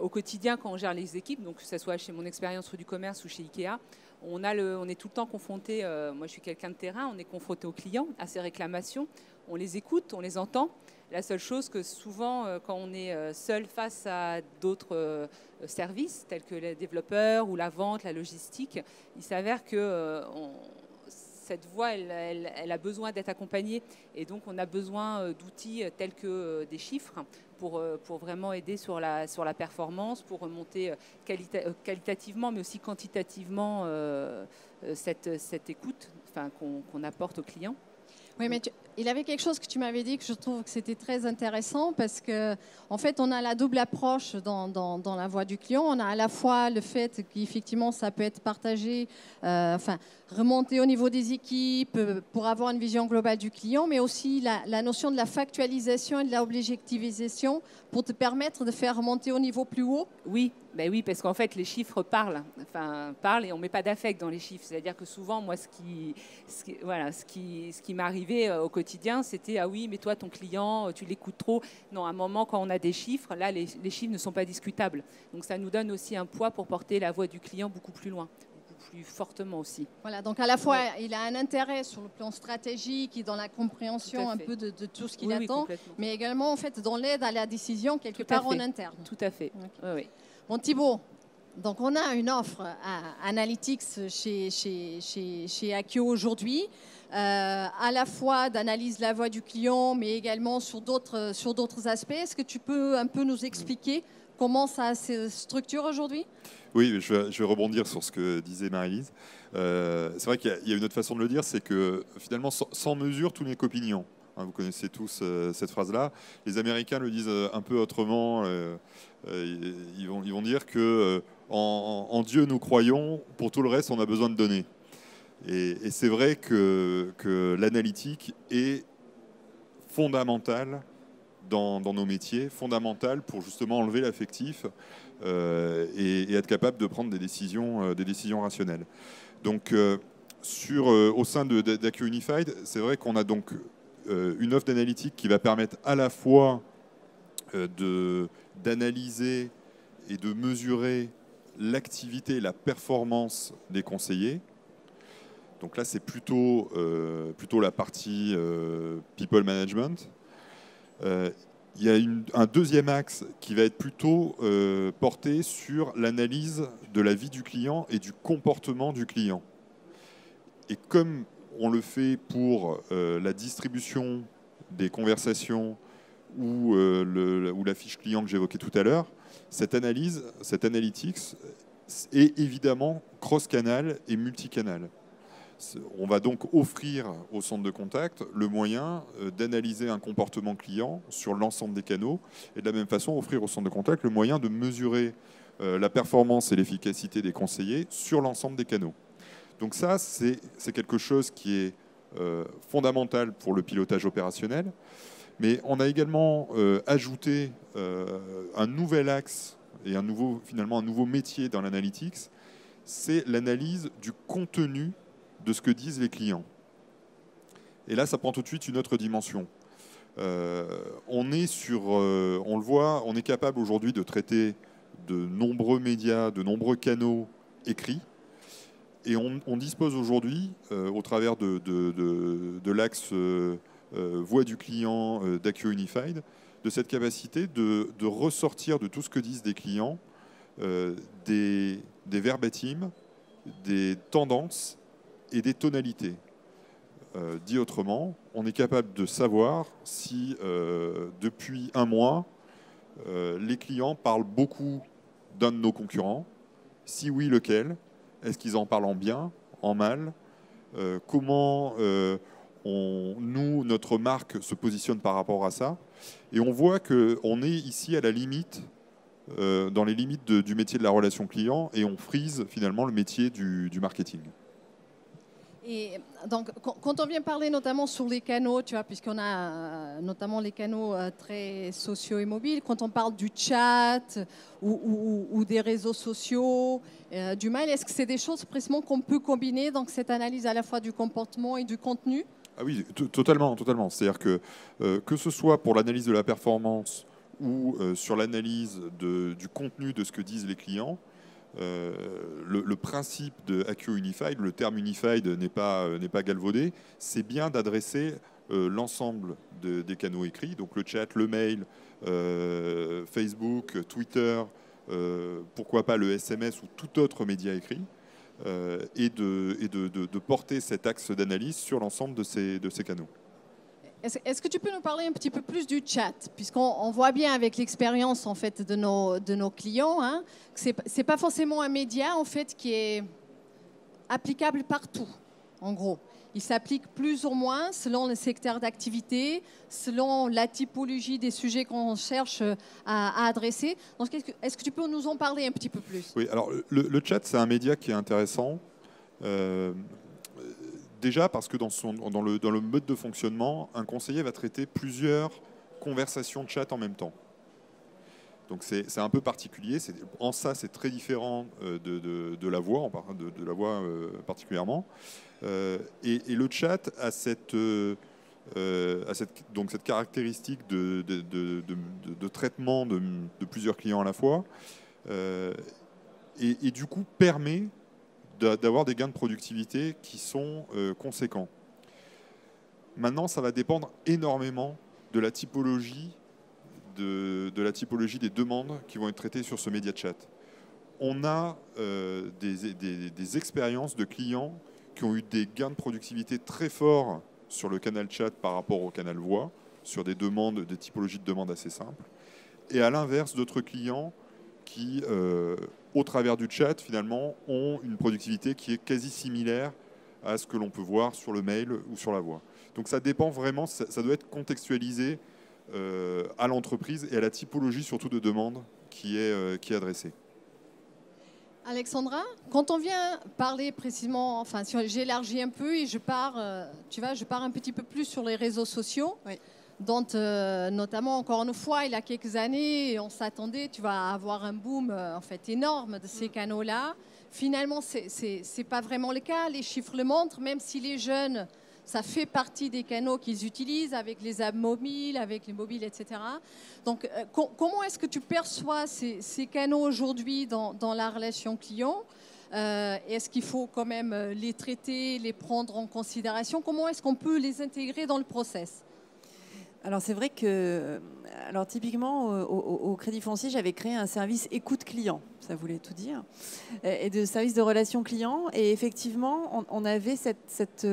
S5: au quotidien, quand on gère les équipes, donc que ce soit chez mon expérience rue du commerce ou chez Ikea, on est tout le temps confronté, moi je suis quelqu'un de terrain, on est confronté aux clients, à ces réclamations, on les écoute, on les entend. La seule chose que souvent, quand on est seul face à d'autres services, tels que les développeurs ou la vente, la logistique, il s'avère que cette voie, elle a besoin d'être accompagnée. Et donc, on a besoin d'outils tels que des chiffres pour vraiment aider sur la performance, pour remonter qualitativement, mais aussi quantitativement cette écoute qu'on apporte aux clients.
S2: Oui, mais il y avait quelque chose que tu m'avais dit que je trouve que c'était très intéressant parce que, en fait, on a la double approche dans la voix du client. On a à la fois le fait qu'effectivement, ça peut être partagé, remonter au niveau des équipes pour avoir une vision globale du client, mais aussi la notion de la factualisation et de l'objectivisation pour te permettre de faire remonter au niveau plus haut.
S5: Oui, ben oui, parce qu'en fait, les chiffres parlent et on ne met pas d'affect dans les chiffres. C'est-à-dire que souvent, moi, ce qui m'arrivait au quotidien, c'était « Ah oui, mais toi, ton client, tu l'écoutes trop ». Non, à un moment, quand on a des chiffres, là, les chiffres ne sont pas discutables. Donc, ça nous donne aussi un poids pour porter la voix du client beaucoup plus loin, beaucoup plus fortement aussi.
S2: Voilà, donc à la fois, il a un intérêt sur le plan stratégique et dans la compréhension un peu de tout ce qu'il attend, mais également, en fait, dans l'aide à la décision, quelque part en interne.
S5: Tout à fait, okay. Oui.
S2: Bon, Thibaut, donc on a une offre à Analytics chez Akio aujourd'hui, à la fois d'analyse de la voix du client, mais également sur d'autres aspects. Est-ce que tu peux un peu nous expliquer comment ça se structure aujourd'hui?
S3: Oui, je vais rebondir sur ce que disait Marie-Lise. C'est vrai qu'il y a une autre façon de le dire, c'est que finalement, sans mesure, tout n'est qu'opinion. Vous connaissez tous cette phrase-là. Les Américains le disent un peu autrement. Ils vont dire que en Dieu nous croyons, pour tout le reste on a besoin de données. Et c'est vrai que l'analytique est fondamentale dans nos métiers, fondamentale pour justement enlever l'affectif et être capable de prendre des décisions rationnelles. Donc au sein d'Akio Unified, c'est vrai qu'on a donc une offre d'analytique qui va permettre à la fois d'analyser et de mesurer l'activité et la performance des conseillers. Donc là, c'est plutôt la partie people management. Il y a un deuxième axe qui va être plutôt porté sur l'analyse de la vie du client et du comportement du client. Et comme on le fait pour la distribution des conversations ou la fiche client que j'évoquais tout à l'heure, cette analytics est évidemment cross-canal et multicanal. On va donc offrir au centre de contact le moyen d'analyser un comportement client sur l'ensemble des canaux et de la même façon offrir au centre de contact le moyen de mesurer la performance et l'efficacité des conseillers sur l'ensemble des canaux. Donc ça, c'est quelque chose qui est fondamental pour le pilotage opérationnel. Mais on a également ajouté un nouvel axe et finalement un nouveau métier dans l'analytics, c'est l'analyse du contenu de ce que disent les clients. Et là, ça prend tout de suite une autre dimension. On le voit, on est capable aujourd'hui de traiter de nombreux médias, de nombreux canaux écrits. Et on dispose aujourd'hui, au travers de l'axe voix du client d'Akio Unified, de cette capacité de ressortir de tout ce que disent des clients des verbatims, des tendances et des tonalités. Dit autrement, on est capable de savoir si depuis un mois, les clients parlent beaucoup d'un de nos concurrents, si oui, lequel, est-ce qu'ils en parlent en bien, en mal, comment notre marque se positionne par rapport à ça. Et on voit qu'on est ici à la limite dans les limites du métier de la relation client et on frise finalement le métier du marketing.
S2: Et donc, quand on vient parler notamment sur les canaux, tu vois, puisqu'on a notamment les canaux très sociaux et mobiles, quand on parle du chat ou des réseaux sociaux, du mail, est-ce que c'est des choses précisément qu'on peut combiner, donc cette analyse à la fois du comportement et du contenu?
S3: Ah oui, totalement, totalement. C'est-à-dire que ce soit pour l'analyse de la performance ou sur l'analyse du contenu de ce que disent les clients, le principe de Acqueo Unified, le terme Unified n'est pas galvaudé, c'est bien d'adresser l'ensemble des canaux écrits, donc le chat, le mail, Facebook, Twitter, pourquoi pas le SMS ou tout autre média écrit, et de porter cet axe d'analyse sur l'ensemble de ces canaux.
S2: Est-ce que tu peux nous parler un petit peu plus du chat, puisqu'on voit bien avec l'expérience en fait de nos clients, hein, que c'est pas forcément un média en fait qui est applicable partout. En gros, il s'applique plus ou moins selon le secteur d'activité, selon la typologie des sujets qu'on cherche à adresser. Donc, est-ce que tu peux nous en parler un petit peu plus?
S3: Oui, alors le chat, c'est un média qui est intéressant. Déjà parce que dans le mode de fonctionnement, un conseiller va traiter plusieurs conversations de chat en même temps. Donc c'est un peu particulier. En ça, c'est très différent de la voix, de la voix particulièrement. Et le chat a cette caractéristique de traitement de plusieurs clients à la fois, et du coup permet d'avoir des gains de productivité qui sont conséquents. Maintenant, ça va dépendre énormément de la typologie des demandes qui vont être traitées sur ce média chat. On a des expériences de clients qui ont eu des gains de productivité très forts sur le canal chat par rapport au canal voix, sur des typologies de demandes assez simples. Et à l'inverse, d'autres clients qui, au travers du chat, finalement, ont une productivité qui est quasi similaire à ce que l'on peut voir sur le mail ou sur la voix. Donc ça dépend vraiment, ça doit être contextualisé à l'entreprise et à la typologie surtout de demande qui est adressée.
S2: Alexandra, quand on vient parler précisément, enfin, j'élargis un peu et je pars un petit peu plus sur les réseaux sociaux.
S4: Oui.
S2: Dont notamment, encore une fois, il y a quelques années, on s'attendait, tu vas avoir un boom en fait énorme de ces canaux-là. Finalement, c'est pas vraiment le cas. Les chiffres le montrent, même si les jeunes, ça fait partie des canaux qu'ils utilisent avec les apps mobiles, avec les mobiles, etc. Donc, comment est-ce que tu perçois ces canaux aujourd'hui dans la relation client? Est-ce qu'il faut quand même les traiter, les prendre en considération? Comment est-ce qu'on peut les intégrer dans le process?
S4: Alors c'est vrai que, typiquement au Crédit Foncier, j'avais créé un service écoute client, ça voulait tout dire, et de service de relation client. Et effectivement, on avait cette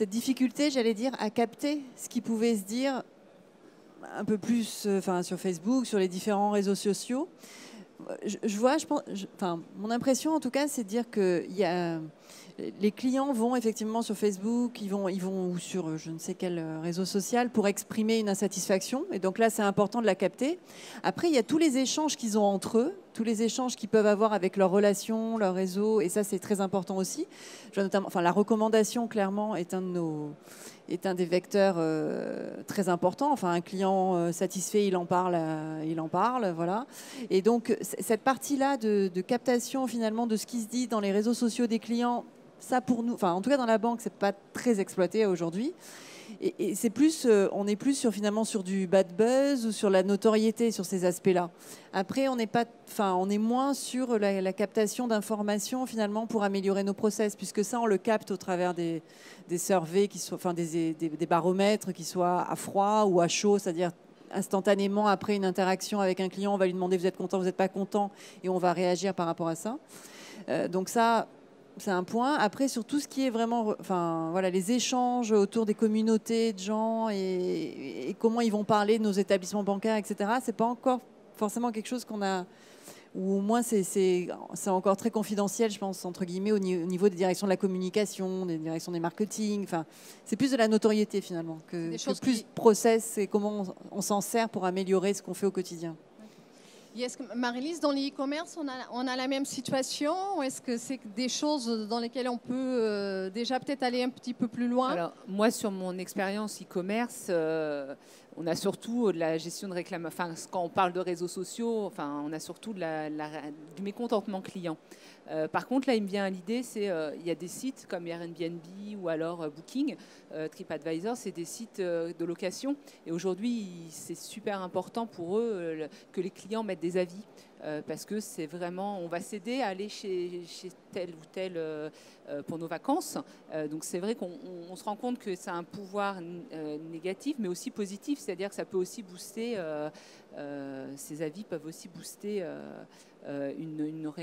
S4: difficulté, j'allais dire, à capter ce qui pouvait se dire un peu plus, sur Facebook, sur les différents réseaux sociaux. Mon impression en tout cas, c'est de dire que les clients vont effectivement sur Facebook, ils vont ou sur je ne sais quel réseau social pour exprimer une insatisfaction. Et donc là, c'est important de la capter. Après, il y a tous les échanges qu'ils ont entre eux, tous les échanges qu'ils peuvent avoir avec leurs relations, leur réseau. Et ça, c'est très important aussi. Je vois notamment, la recommandation, clairement, est un des vecteurs très importants. Enfin, un client satisfait, il en parle, voilà. Et donc, cette partie-là de captation, finalement, de ce qui se dit dans les réseaux sociaux des clients, ça, pour nous, en tout cas dans la banque, c'est pas très exploité aujourd'hui. Et c'est plus, on est plus sur du bad buzz ou sur la notoriété sur ces aspects-là. Après, on est moins sur la captation d'informations finalement pour améliorer nos process, puisque ça, on le capte au travers des surveys qui soient, des baromètres qui soient à froid ou à chaud, c'est-à-dire instantanément après une interaction avec un client, on va lui demander vous êtes content, vous n'êtes pas content, et on va réagir par rapport à ça. Donc ça, c'est un point. Après, sur tout ce qui est vraiment, les échanges autour des communautés de gens et comment ils vont parler de nos établissements bancaires, etc. C'est pas encore forcément quelque chose qu'on a, ou au moins c'est encore très confidentiel, je pense, entre guillemets, au niveau des directions de la communication, des directions des marketing. Enfin, c'est plus de la notoriété finalement que plus process et comment on s'en sert pour améliorer ce qu'on fait au quotidien.
S2: Et est-ce que, Marie-Lise, dans l'e-commerce, on a la même situation ou est-ce que c'est des choses dans lesquelles on peut déjà peut-être aller un petit peu plus loin?
S5: Alors, moi, sur mon expérience e-commerce, on a surtout de la gestion de réclamation. Enfin, quand on parle de réseaux sociaux, enfin, on a surtout du mécontentement client. Par contre, là, il me vient à l'idée, il y a des sites comme Airbnb ou alors Booking, TripAdvisor, c'est des sites de location. Et aujourd'hui, c'est super important pour eux que les clients mettent des avis. Parce que c'est vraiment, on va s'aider à aller chez tel ou tel pour nos vacances. Donc c'est vrai qu'on se rend compte que ça a un pouvoir négatif, mais aussi positif, c'est-à-dire que ça peut aussi booster, ces avis peuvent aussi booster une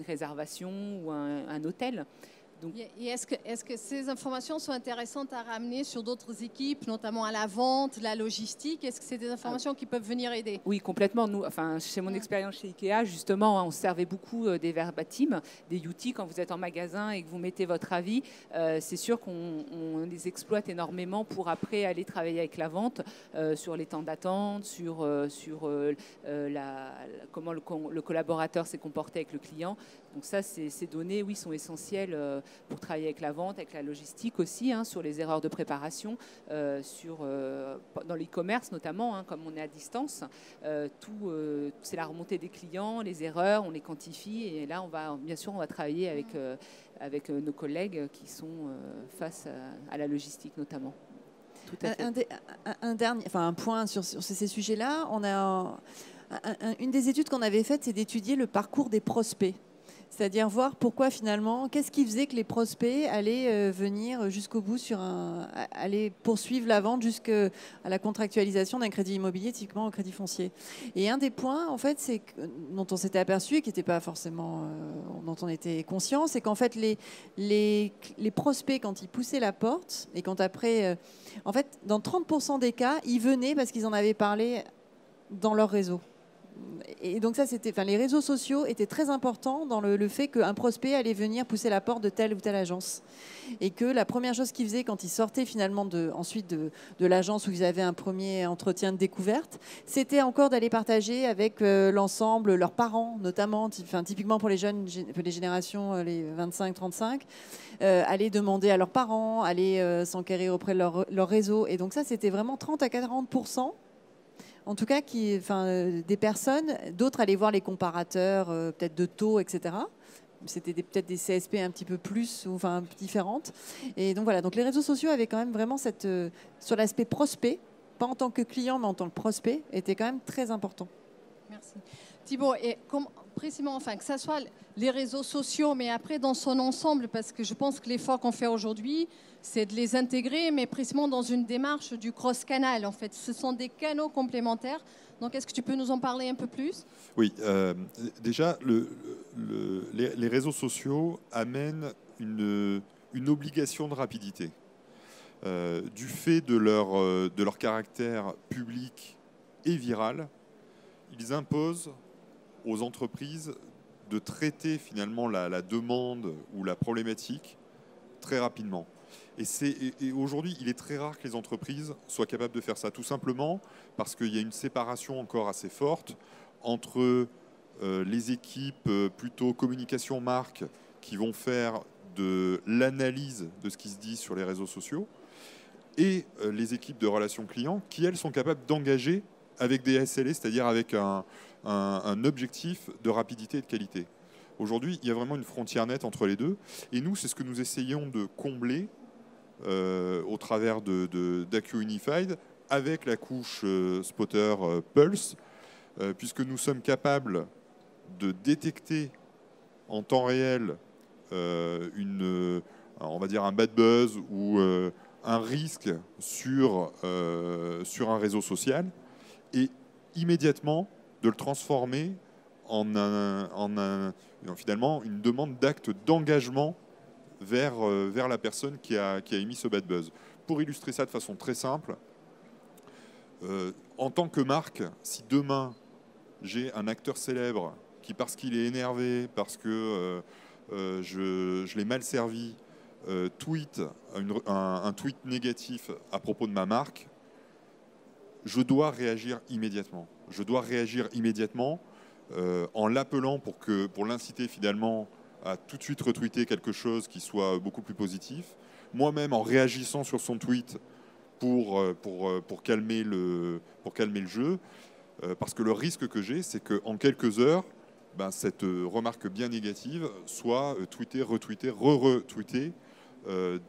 S5: réservation ou un hôtel. Donc,
S2: et est-ce que ces informations sont intéressantes à ramener sur d'autres équipes, notamment à la vente, la logistique? Est-ce que c'est des informations qui peuvent venir aider?
S5: Oui, complètement. Nous, enfin, chez mon expérience chez Ikea, justement, on servait beaucoup des verbatim, des UT. Quand vous êtes en magasin et que vous mettez votre avis, c'est sûr qu'on les exploite énormément pour après aller travailler avec la vente sur les temps d'attente, sur comment le collaborateur s'est comporté avec le client. Donc ça, ces données, oui, sont essentielles pour travailler avec la vente, avec la logistique aussi, hein, sur les erreurs de préparation, dans l'e-commerce notamment, hein, comme on est à distance. C'est la remontée des clients, les erreurs, on les quantifie. Et là, bien sûr, on va travailler avec nos collègues qui sont face à la logistique notamment. Tout à fait.
S4: Un point sur ces sujets-là, une des études qu'on avait faites, c'est d'étudier le parcours des prospects. C'est-à-dire voir pourquoi finalement, qu'est-ce qui faisait que les prospects allaient venir jusqu'au bout aller poursuivre la vente jusqu'à la contractualisation d'un crédit immobilier, typiquement au crédit foncier. Et un des points, en fait, dont on s'était aperçu et qui n'était pas forcément dont on était conscient, c'est qu'en fait les prospects, quand ils poussaient la porte et quand après, en fait, dans 30% des cas, ils venaient parce qu'ils en avaient parlé dans leur réseau. Et donc ça, les réseaux sociaux étaient très importants dans le fait qu'un prospect allait venir pousser la porte de telle ou telle agence. Et que la première chose qu'ils faisaient quand ils sortaient finalement ensuite de l'agence où ils avaient un premier entretien de découverte, c'était encore d'aller partager avec l'ensemble, leurs parents notamment, typiquement pour les jeunes, les générations, les 25-35, aller demander à leurs parents, aller s'enquérir auprès de leur réseau. Et donc ça, c'était vraiment 30 à 40%. En tout cas, des personnes, d'autres allaient voir les comparateurs, peut-être de taux, etc. C'était peut-être des CSP un petit peu plus, différentes. Et donc voilà, donc les réseaux sociaux avaient quand même vraiment sur l'aspect prospect, pas en tant que client, mais en tant que prospect, était quand même très important.
S2: Merci. Thibaut, et précisément, que ce soit les réseaux sociaux, mais après dans son ensemble, parce que je pense que l'effort qu'on fait aujourd'hui, c'est de les intégrer, mais précisément dans une démarche du cross-canal. En fait, ce sont des canaux complémentaires. Donc, est-ce que tu peux nous en parler un peu plus?
S3: Oui, déjà, les réseaux sociaux amènent une obligation de rapidité. Du fait de leur caractère public et viral, ils imposent aux entreprises de traiter finalement la demande ou la problématique très rapidement. Et aujourd'hui, il est très rare que les entreprises soient capables de faire ça, tout simplement parce qu'il y a une séparation encore assez forte entre les équipes plutôt communication marque qui vont faire de l'analyse de ce qui se dit sur les réseaux sociaux et les équipes de relations clients qui, elles, sont capables d'engager avec des SLA, c'est-à-dire avec un objectif de rapidité et de qualité. Aujourd'hui, il y a vraiment une frontière nette entre les deux. Et nous, c'est ce que nous essayons de combler au travers d'Acqueo Unified avec la couche Spotter Pulse, puisque nous sommes capables de détecter en temps réel on va dire un bad buzz ou un risque sur un réseau social et immédiatement de le transformer en finalement une demande d'acte d'engagement vers la personne qui a émis ce bad buzz. Pour illustrer ça de façon très simple, en tant que marque, si demain j'ai un acteur célèbre qui, parce qu'il est énervé, parce que je l'ai mal servi, tweet un tweet négatif à propos de ma marque, je dois réagir immédiatement. je dois réagir immédiatement en l'appelant pour l'inciter finalement à tout de suite retweeter quelque chose qui soit beaucoup plus positif. Moi-même, en réagissant sur son tweet pour calmer le jeu, parce que le risque que j'ai, c'est qu'en quelques heures, cette remarque bien négative soit tweetée, retweetée, re-retweetée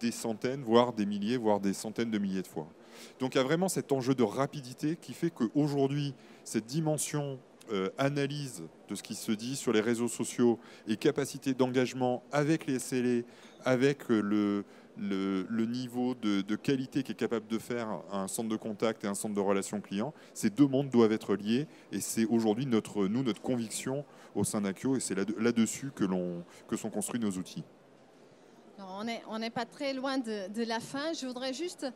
S3: des centaines, voire des milliers, voire des centaines de milliers de fois. Donc il y a vraiment cet enjeu de rapidité qui fait qu'aujourd'hui, cette dimension analyse de ce qui se dit sur les réseaux sociaux et capacité d'engagement avec les SLA, avec le niveau de qualité qu'est capable de faire un centre de contact et un centre de relations clients, ces deux mondes doivent être liés et c'est aujourd'hui notre conviction au sein d'Akio et c'est là-dessus que sont construits nos outils.
S2: Non, on n'est pas très loin de la fin. Je voudrais juste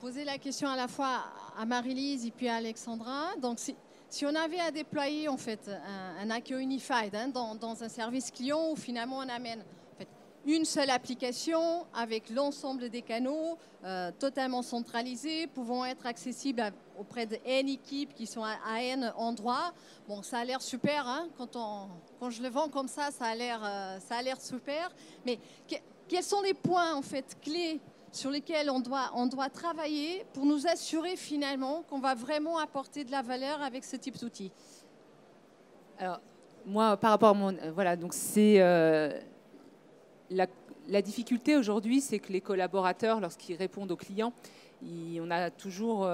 S2: poser la question à la fois à Marie-Lise et puis à Alexandra. Donc, si on avait à déployer en fait un Akio Unified dans un service client où finalement on amène en fait, une seule application avec l'ensemble des canaux totalement centralisés, pouvant être accessibles auprès de N équipes qui sont à N endroits. Bon, ça a l'air super, hein, quand je le vends comme ça a l'air super. Mais quels sont les points en fait clés sur lesquels on doit travailler pour nous assurer finalement qu'on va vraiment apporter de la valeur avec ce type d'outils?
S5: Alors, moi, par rapport à mon... voilà, donc c'est... la difficulté aujourd'hui, c'est que les collaborateurs, lorsqu'ils répondent aux clients, on a toujours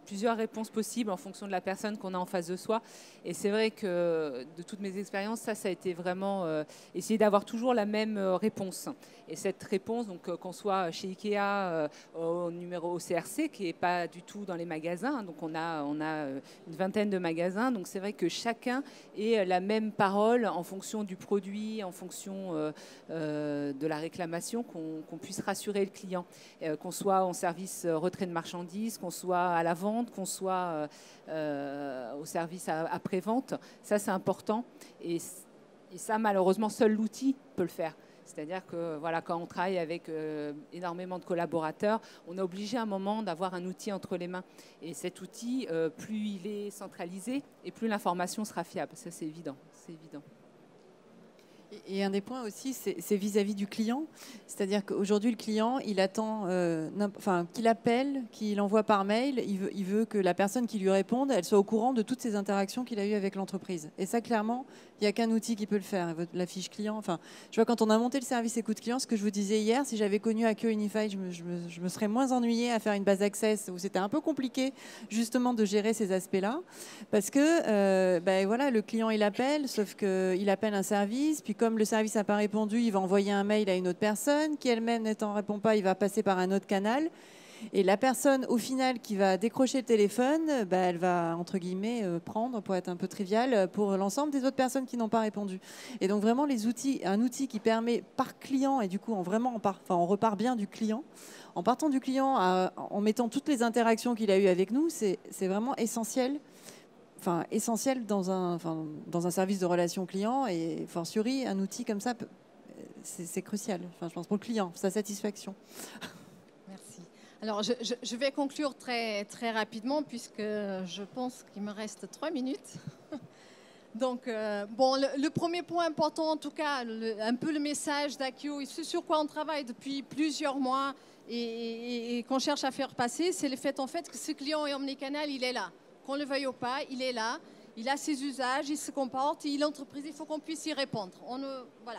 S5: plusieurs réponses possibles en fonction de la personne qu'on a en face de soi. Et c'est vrai que de toutes mes expériences, ça a été vraiment essayer d'avoir toujours la même réponse. Et cette réponse, donc qu'on soit chez Ikea au CRC, qui n'est pas du tout dans les magasins, donc on a une vingtaine de magasins, donc c'est vrai que chacun ait la même parole en fonction du produit, en fonction de la réclamation, qu'on puisse rassurer le client, qu'on soit en service retrait de marchandises, qu'on soit à la vente, qu'on soit au service après-vente. Ça, c'est important. Et ça, malheureusement, seul l'outil peut le faire. C'est-à-dire que voilà, quand on travaille avec énormément de collaborateurs, on est obligé à un moment d'avoir un outil entre les mains. Et cet outil, plus il est centralisé et plus l'information sera fiable. Ça, c'est évident. C'est évident.
S4: Et un des points aussi, c'est vis-à-vis du client. C'est-à-dire qu'aujourd'hui, le client, il attend qu'il appelle, qu'il envoie par mail. Il veut que la personne qui lui réponde, elle soit au courant de toutes ces interactions qu'il a eues avec l'entreprise. Et ça, clairement, il n'y a qu'un outil qui peut le faire. La fiche client. Enfin, je vois, quand on a monté le service écoute client, ce que je vous disais hier, si j'avais connu Akio Unified, je me serais moins ennuyée à faire une base access où c'était un peu compliqué, justement, de gérer ces aspects-là. Parce que, voilà, le client, il appelle, sauf qu'il appelle un service, puis comme le service n'a pas répondu, il va envoyer un mail à une autre personne qui elle-même n'étant répond pas, il va passer par un autre canal. Et la personne, au final, qui va décrocher le téléphone, elle va, entre guillemets, prendre, pour être un peu trivial, pour l'ensemble des autres personnes qui n'ont pas répondu. Et donc vraiment, un outil qui permet par client, et du coup, on repart bien du client, en partant du client, en mettant toutes les interactions qu'il a eues avec nous, c'est vraiment essentiel. Essentiel dans un service de relation client, et fortiori, un outil comme ça, c'est crucial, je pense, pour le client, sa satisfaction.
S2: Merci. Alors, je vais conclure très, très rapidement, puisque je pense qu'il me reste 3 minutes. Donc, le premier point important, en tout cas, un peu le message d'Akio, et ce sur quoi on travaille depuis plusieurs mois et qu'on cherche à faire passer, c'est le fait, en fait, que ce client est omnicanal, il est là. Qu'on le veuille ou pas, il est là, il a ses usages, il se comporte, l'entreprise, il faut qu'on puisse y répondre. Voilà.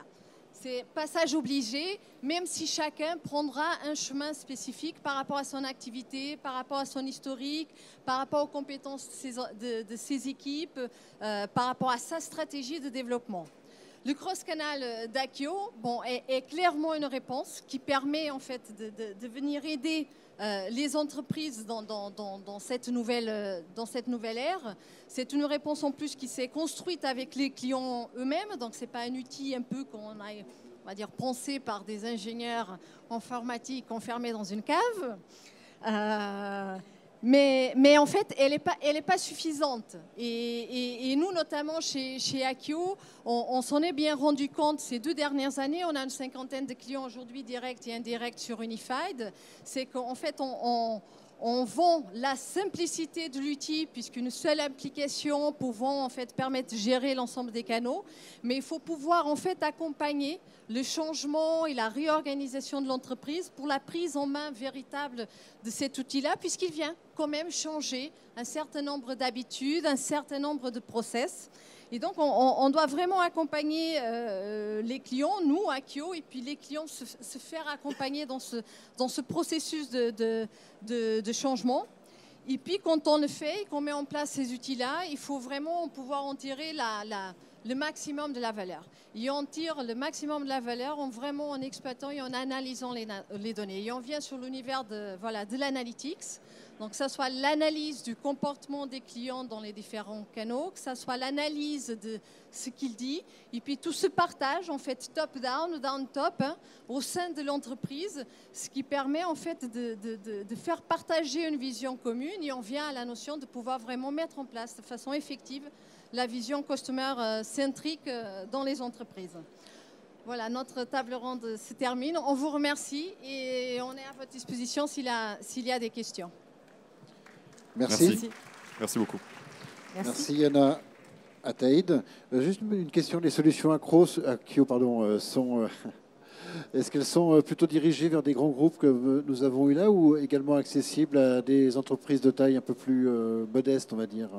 S2: C'est passage obligé, même si chacun prendra un chemin spécifique par rapport à son activité, par rapport à son historique, par rapport aux compétences de ses équipes, par rapport à sa stratégie de développement. Le cross-canal d'Akio est clairement une réponse qui permet en fait de venir aider les entreprises dans cette nouvelle ère. C'est une réponse en plus qui s'est construite avec les clients eux-mêmes, donc ce n'est pas un outil un peu qu'on a, on va dire, pensé par des ingénieurs informatiques enfermés dans une cave. Mais en fait, elle est pas suffisante. Et nous, notamment chez Akio, on s'en est bien rendu compte ces 2 dernières années. On a une 50aine de clients aujourd'hui directs et indirects sur Unified. C'est qu'en fait, On vend la simplicité de l'outil, puisqu'une seule application pouvant en fait permettre de gérer l'ensemble des canaux, mais il faut pouvoir en fait accompagner le changement et la réorganisation de l'entreprise pour la prise en main véritable de cet outil-là, puisqu'il vient quand même changer un certain nombre d'habitudes, un certain nombre de process. Et donc, on doit vraiment accompagner les clients, nous, Akio, et puis les clients se faire accompagner dans ce processus de changement. Et puis, quand on le fait, qu'on met en place ces outils-là, il faut vraiment pouvoir en tirer le maximum de la valeur. Et on tire le maximum de la valeur en exploitant et en analysant les données. Et on vient sur l'univers de l'analytics. Donc, que ce soit l'analyse du comportement des clients dans les différents canaux, que ce soit l'analyse de ce qu'il dit, et puis tout ce partage, en fait, top-down ou down-top, au sein de l'entreprise, ce qui permet, en fait, de faire partager une vision commune. Et on vient à la notion de pouvoir vraiment mettre en place de façon effective la vision customer-centrique dans les entreprises. Voilà, notre table ronde se termine. On vous remercie et on est à votre disposition s'il y a des questions.
S1: Merci.
S3: Merci beaucoup.
S1: Merci Yana Ataïd. Juste une question, les solutions Akio, sont... Est-ce qu'elles sont plutôt dirigées vers des grands groupes que nous avons eu là ou également accessibles à des entreprises de taille un peu plus modeste, on va dire?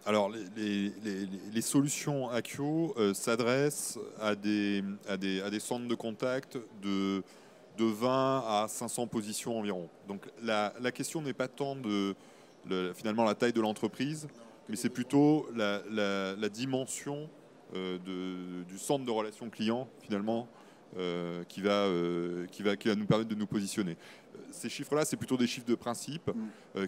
S3: Alors, les solutions Akio s'adressent à des centres de contact de 20 à 500 positions environ. Donc la question n'est pas tant finalement la taille de l'entreprise, mais c'est plutôt la dimension du centre de relations clients finalement qui va nous permettre de nous positionner. Ces chiffres-là, c'est plutôt des chiffres de principe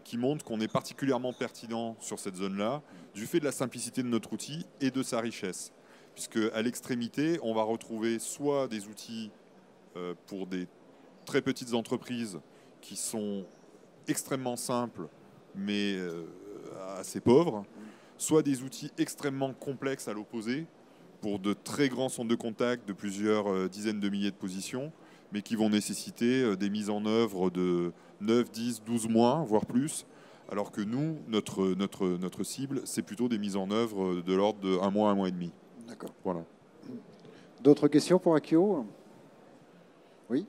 S3: qui montrent qu'on est particulièrement pertinent sur cette zone-là du fait de la simplicité de notre outil et de sa richesse. Puisque à l'extrémité, on va retrouver soit des outils pour des très petites entreprises qui sont extrêmement simples mais assez pauvres, soit des outils extrêmement complexes à l'opposé pour de très grands centres de contact de plusieurs dizaines de milliers de positions, mais qui vont nécessiter des mises en œuvre de 9, 10, 12 mois, voire plus, alors que nous, notre cible, c'est plutôt des mises en œuvre de l'ordre de 1 mois et demi.
S1: D'accord.
S3: Voilà.
S1: D'autres questions pour Akio? Oui.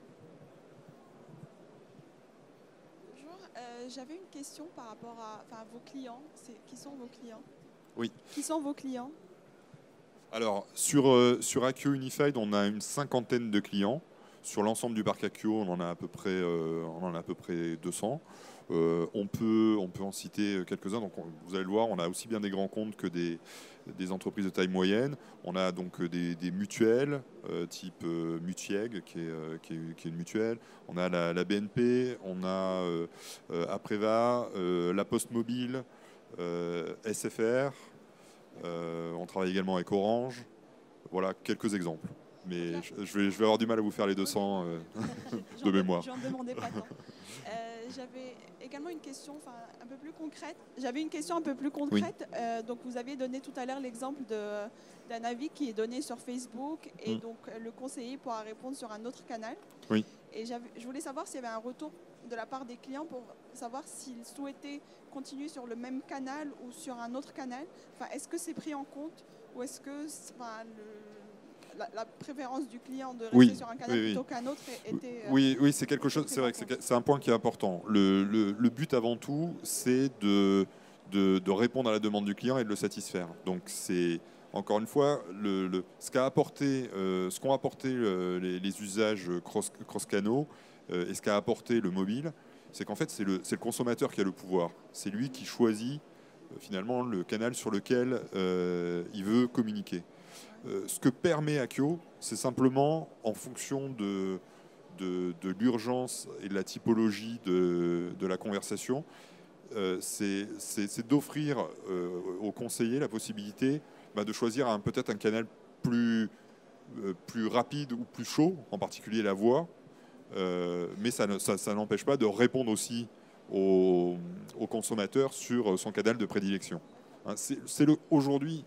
S6: Bonjour, j'avais une question par rapport à vos clients. Qui sont vos clients?
S3: Oui.
S6: Qui sont vos clients?
S3: Alors, sur Akio Unified, on a une 50aine de clients. Sur l'ensemble du parc Akio, on en a à peu près 200. On peut en citer quelques-uns. Donc, vous allez le voir, on a aussi bien des grands comptes que des entreprises de taille moyenne. On a donc des mutuelles, type Mutieg, qui est une mutuelle. On a la BNP, on a Apreva, la Poste Mobile, SFR. On travaille également avec Orange. Voilà quelques exemples. Mais je vais avoir du mal à vous faire les 200 de mémoire.
S6: J'en demandais pas tant. J'avais également une question un peu plus concrète. Donc, vous aviez donné tout à l'heure l'exemple d'un avis qui est donné sur Facebook et donc le conseiller pourra répondre sur un autre canal.
S3: Oui.
S6: Et je voulais savoir s'il y avait un retour de la part des clients pour savoir s'ils souhaitaient continuer sur le même canal ou sur un autre canal. Est-ce que c'est pris en compte ou est-ce que la préférence du client de rester sur un canal plutôt qu'un autre était...
S3: Oui, c'est quelque chose. C'est vrai que c'est un point qui est important. Le but avant tout, c'est de répondre à la demande du client et de le satisfaire. Donc c'est encore une fois ce qu'ont apporté les usages cross-canaux et ce qu'a apporté le mobile, c'est qu'en fait c'est le consommateur qui a le pouvoir. C'est lui qui choisit finalement le canal sur lequel il veut communiquer. Ce que permet Akio, c'est simplement en fonction de l'urgence et de la typologie de la conversation, c'est d'offrir aux conseillers la possibilité de choisir peut-être un canal plus rapide ou plus chaud, en particulier la voix, mais ça n'empêche pas de répondre aussi au consommateur sur son canal de prédilection. Aujourd'hui,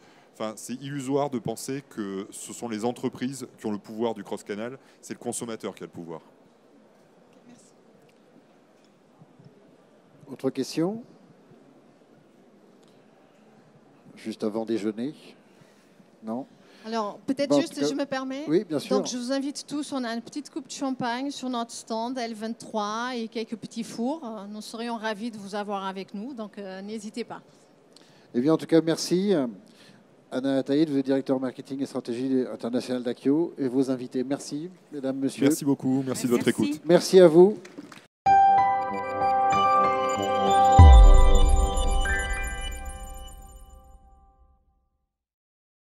S3: c'est illusoire de penser que ce sont les entreprises qui ont le pouvoir du cross-canal, c'est le consommateur qui a le pouvoir.
S6: Merci.
S1: Autre question? Juste avant déjeuner? Non?
S2: Alors, peut-être
S1: Bon,
S2: juste,
S1: en tout cas-
S2: je me permets.
S1: Oui, bien sûr.
S2: Donc, je vous invite tous, on a une petite coupe de champagne sur notre stand L23 et quelques petits fours. Nous serions ravis de vous avoir avec nous, donc n'hésitez pas.
S1: Eh bien, en tout cas, merci. Anna Ataïd, vous êtes directeur marketing et stratégie internationale d'Akio, et vos invités. Merci, mesdames, messieurs.
S3: Merci beaucoup, merci de votre
S5: Merci.
S3: écoute.
S1: Merci à vous.